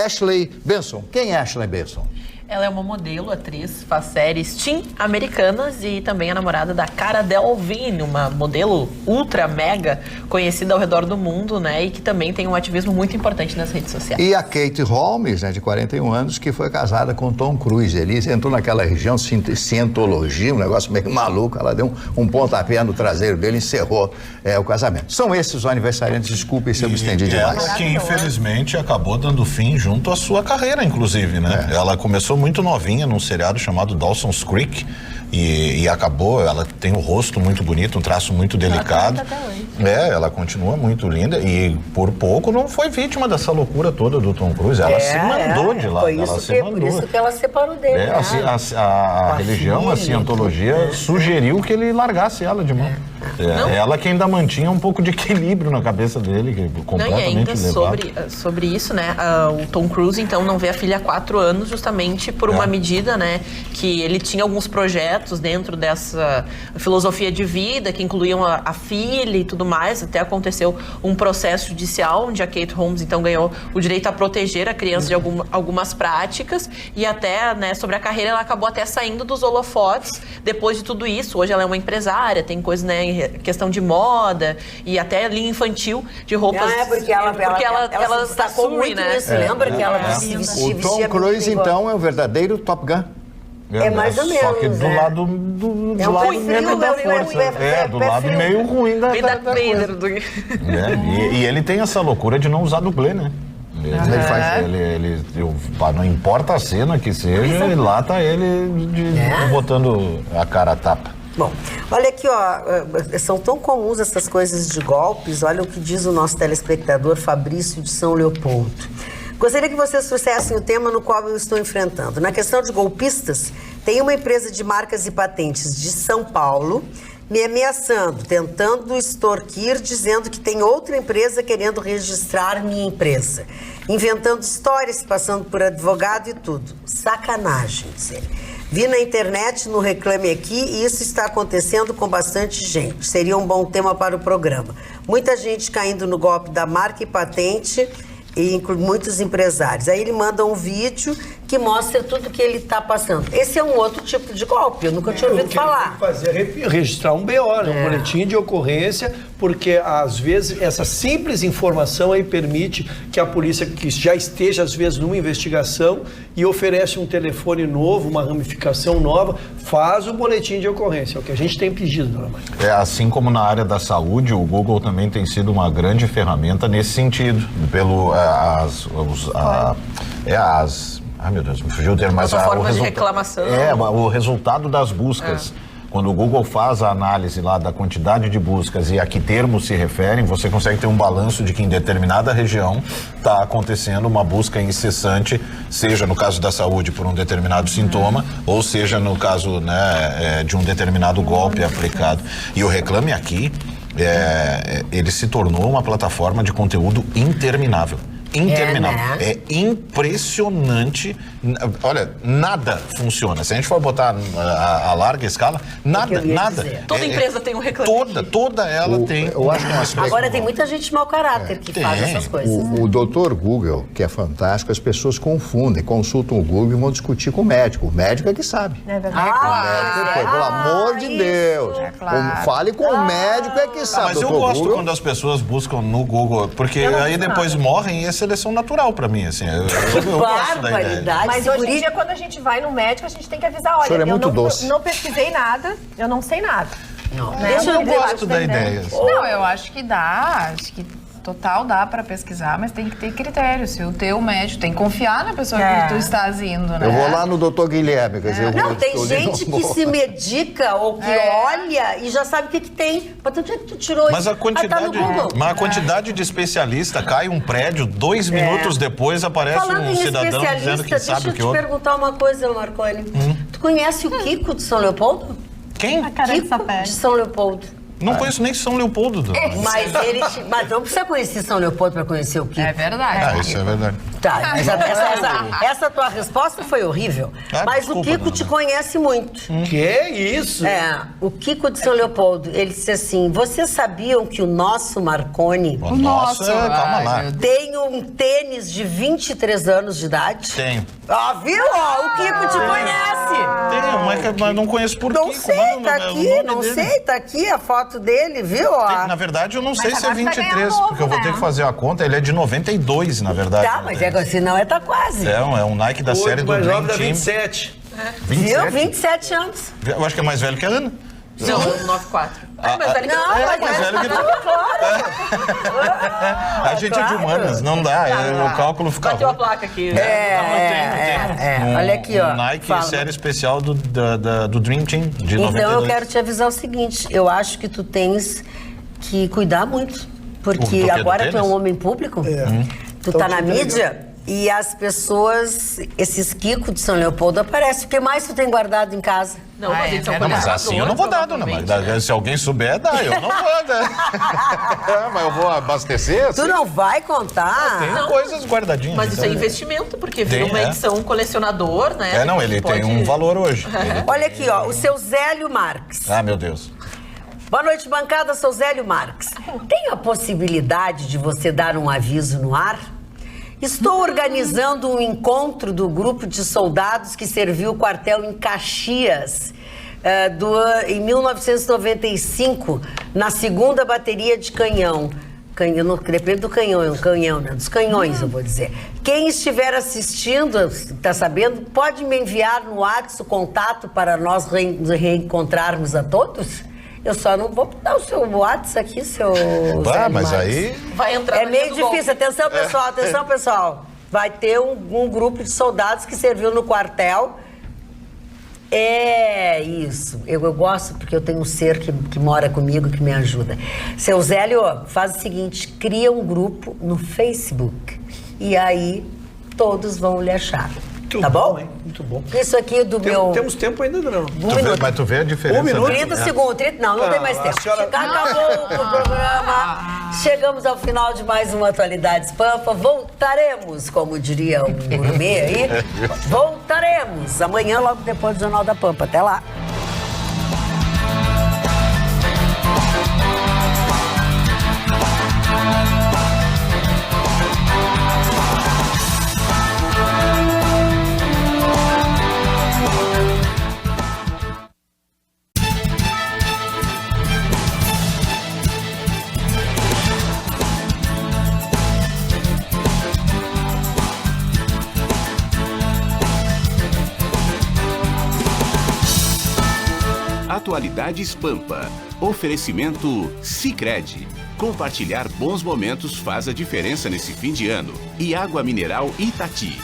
Ashley Benson, quem é Ashley Benson? Ela é uma modelo, atriz, faz séries teen americanas e também a namorada da Cara Delevingne, uma modelo ultra mega conhecida ao redor do mundo, né? E que também tem um ativismo muito importante nas redes sociais. E a Kate Holmes, né, de 41 anos, que foi casada com Tom Cruise. Ele entrou naquela região cientologia, um negócio meio maluco. Ela deu um pontapé no traseiro dele e encerrou o casamento. São esses os aniversariantes, desculpem se eu me estendi demais. Ela que infelizmente acabou dando fim junto à sua carreira, inclusive, né? Ela começou muito novinha num seriado chamado Dawson's Creek e acabou, ela tem um rosto muito bonito, um traço muito delicado. Ela continua muito linda e por pouco não foi vítima dessa loucura toda do Tom Cruise. Ela se mandou de lá. Por isso que ela separou dele. A religião, a cientologia sugeriu que ele largasse ela de mão. Ela que ainda mantinha um pouco de equilíbrio na cabeça dele, que completamente levado. E ainda sobre isso, né, o Tom Cruise, então, não vê a filha há 4 anos, justamente por uma medida, né, que ele tinha alguns projetos dentro dessa filosofia de vida, que incluíam a filha e tudo mais. Até aconteceu um processo judicial, onde a Kate Holmes, então, ganhou o direito a proteger a criança de algumas práticas, e até, né, sobre a carreira, ela acabou até saindo dos holofotes depois de tudo isso. Hoje ela é uma empresária, tem coisa, né, questão de moda e até linha infantil de roupas. Porque ela se destacou muito nisso. Lembra que ela se vestia? O Tom Cruise, então, é o verdadeiro Top Gun. É mais ou menos. Só que do lado do lado meio da força. Do lado meio ruim da coisa. E ele tem essa loucura de não usar dublê, né? Não importa a cena que seja, e lá tá ele botando a cara a tapa. Bom, olha aqui, ó, são tão comuns essas coisas de golpes. Olha o que diz o nosso telespectador Fabrício de São Leopoldo. Gostaria que vocês trouxessem o tema no qual eu estou enfrentando. Na questão de golpistas, tem uma empresa de marcas e patentes de São Paulo me ameaçando, tentando extorquir, dizendo que tem outra empresa querendo registrar minha empresa. Inventando histórias, passando por advogado e tudo. Sacanagem, diz ele. Vi na internet, no Reclame Aqui, e isso está acontecendo com bastante gente. Seria um bom tema para o programa. Muita gente caindo no golpe da marca e patente, e muitos empresários. Aí ele manda um vídeo que mostra tudo que ele está passando. Esse é um outro tipo de golpe, eu nunca tinha ouvido falar. Tem que fazer é registrar um BO, né? Um boletim de ocorrência, porque às vezes essa simples informação aí permite que a polícia, que já esteja às vezes numa investigação e oferece um telefone novo, uma ramificação nova, faz o boletim de ocorrência, é o que a gente tem pedido, dona Maria. Assim como na área da saúde, o Google também tem sido uma grande ferramenta nesse sentido, ai meu Deus, me fugiu o termo, mas formas de reclamação. O resultado das buscas. Quando o Google faz a análise lá da quantidade de buscas e a que termos se referem, você consegue ter um balanço de que em determinada região está acontecendo uma busca incessante, seja no caso da saúde por um determinado sintoma, ou seja no caso, né, de um determinado golpe aplicado. E o Reclame Aqui, ele se tornou uma plataforma de conteúdo interminável. interminável. É impressionante. Olha, nada funciona. Se a gente for botar a larga escala, nada. Toda empresa tem um reclame. Toda ela tem. Eu acho que é um aspecto. Agora tem muita gente mau caráter que faz essas coisas. O doutor Google, que é fantástico, as pessoas confundem, consultam o Google e vão discutir com o médico. O médico é que sabe. É verdade. Pelo amor de Deus. Fale com o médico é que sabe. Mas eu gosto quando as pessoas buscam no Google, porque aí depois morrem e é seleção natural pra mim, assim. Eu gosto da ideia. Mas hoje em dia, quando a gente vai no médico, a gente tem que avisar, olha, é muito doce. Não pesquisei nada, eu não sei nada. Eu gosto da ideia. Não, eu acho que dá, total dá pra pesquisar, mas tem que ter critério. Se o teu médico tem que confiar na pessoa que tu estás indo, né? Eu vou lá no doutor Guilherme, quer dizer... Não, tem gente que se medica ou que olha e já sabe o que tem. Mas onde é que tu tirou mas isso? a quantidade de especialista, cai um prédio, 2 minutos depois aparece Falando um cidadão dizendo que sabe o que Deixa eu te perguntar uma coisa, Marconi. Tu conhece o Kiko de São Leopoldo? Quem? Kiko de São Leopoldo. Não conheço nem São Leopoldo. Mas não precisa conhecer São Leopoldo para conhecer o Kiko. É verdade. Isso é verdade. Tá, essa tua resposta foi horrível. Mas desculpa, o Kiko te conhece muito. Que é isso? O Kiko de São Leopoldo, ele disse assim, vocês sabiam que o nosso Marconi... O nosso, calma lá. Tem um tênis de 23 anos de idade? Tem. Viu? O Kiko te conhece. Mas não conheço por Não Kiko. sei, tá aqui, tá aqui a foto dele, viu? Na verdade, eu não sei se é 23, porque eu vou ter que fazer a conta. Ele é de 92, na verdade. Tá, mas senão tá quase. É um Nike da série do Dream Team. 27. 27? Viu? 27 anos. Eu acho que é mais velho que a Ana. Não, 94. mais velho que mais velho que A gente é de humanas, não dá. O cálculo fica Bateu a placa aqui. Olha aqui, ó. Nike série especial do Dream Team de 92. Então eu quero te avisar o seguinte, eu acho que tu tens que cuidar muito, porque agora tu é um homem público, tu tá na mídia e as pessoas, esses Kiko de São Leopoldo aparecem, o que mais tu tem guardado em casa? Não, mas eles são mas assim eu não vou dar, dona Magda. Se alguém souber, dá. Eu não vou dar. Mas eu vou abastecer? Tu não vai contar? Tem coisas guardadinhas. Mas isso é investimento, porque vira uma edição colecionador, né? Ele tem um valor hoje. Olha aqui, ó, o seu Zélio Marques. Meu Deus. Boa noite, bancada, sou Zélio Marques. Tem a possibilidade de você dar um aviso no ar? Estou organizando um encontro do grupo de soldados que serviu o quartel em Caxias em 1995, na 2ª bateria de canhão. Depende do canhão, né? Dos canhões, eu vou dizer. Quem estiver assistindo, está sabendo, pode me enviar no WhatsApp o contato para nós reencontrarmos a todos? Eu só não vou dar o seu WhatsApp aqui, seu... mas aí... Vai entrar é meio difícil. Atenção, pessoal. Vai ter um grupo de soldados que serviu no quartel. É isso. Eu gosto porque eu tenho um ser que mora comigo, que me ajuda. Seu Zélio, faz o seguinte, cria um grupo no Facebook. E aí todos vão lhe achar. Tá bom? Hein? Muito bom. Isso aqui do meu... Temos tempo ainda, não. Mas tu vê a diferença. 1 minuto? 30 segundos. Não tem mais tempo. Acabou o programa. Chegamos ao final de mais uma Atualidades Pampa. Voltaremos, como diria um gourmet aí. Voltaremos amanhã, logo depois do Jornal da Pampa. Até lá. Atualidades Pampa. Oferecimento Sicredi. Compartilhar bons momentos faz a diferença nesse fim de ano. E água mineral Itati.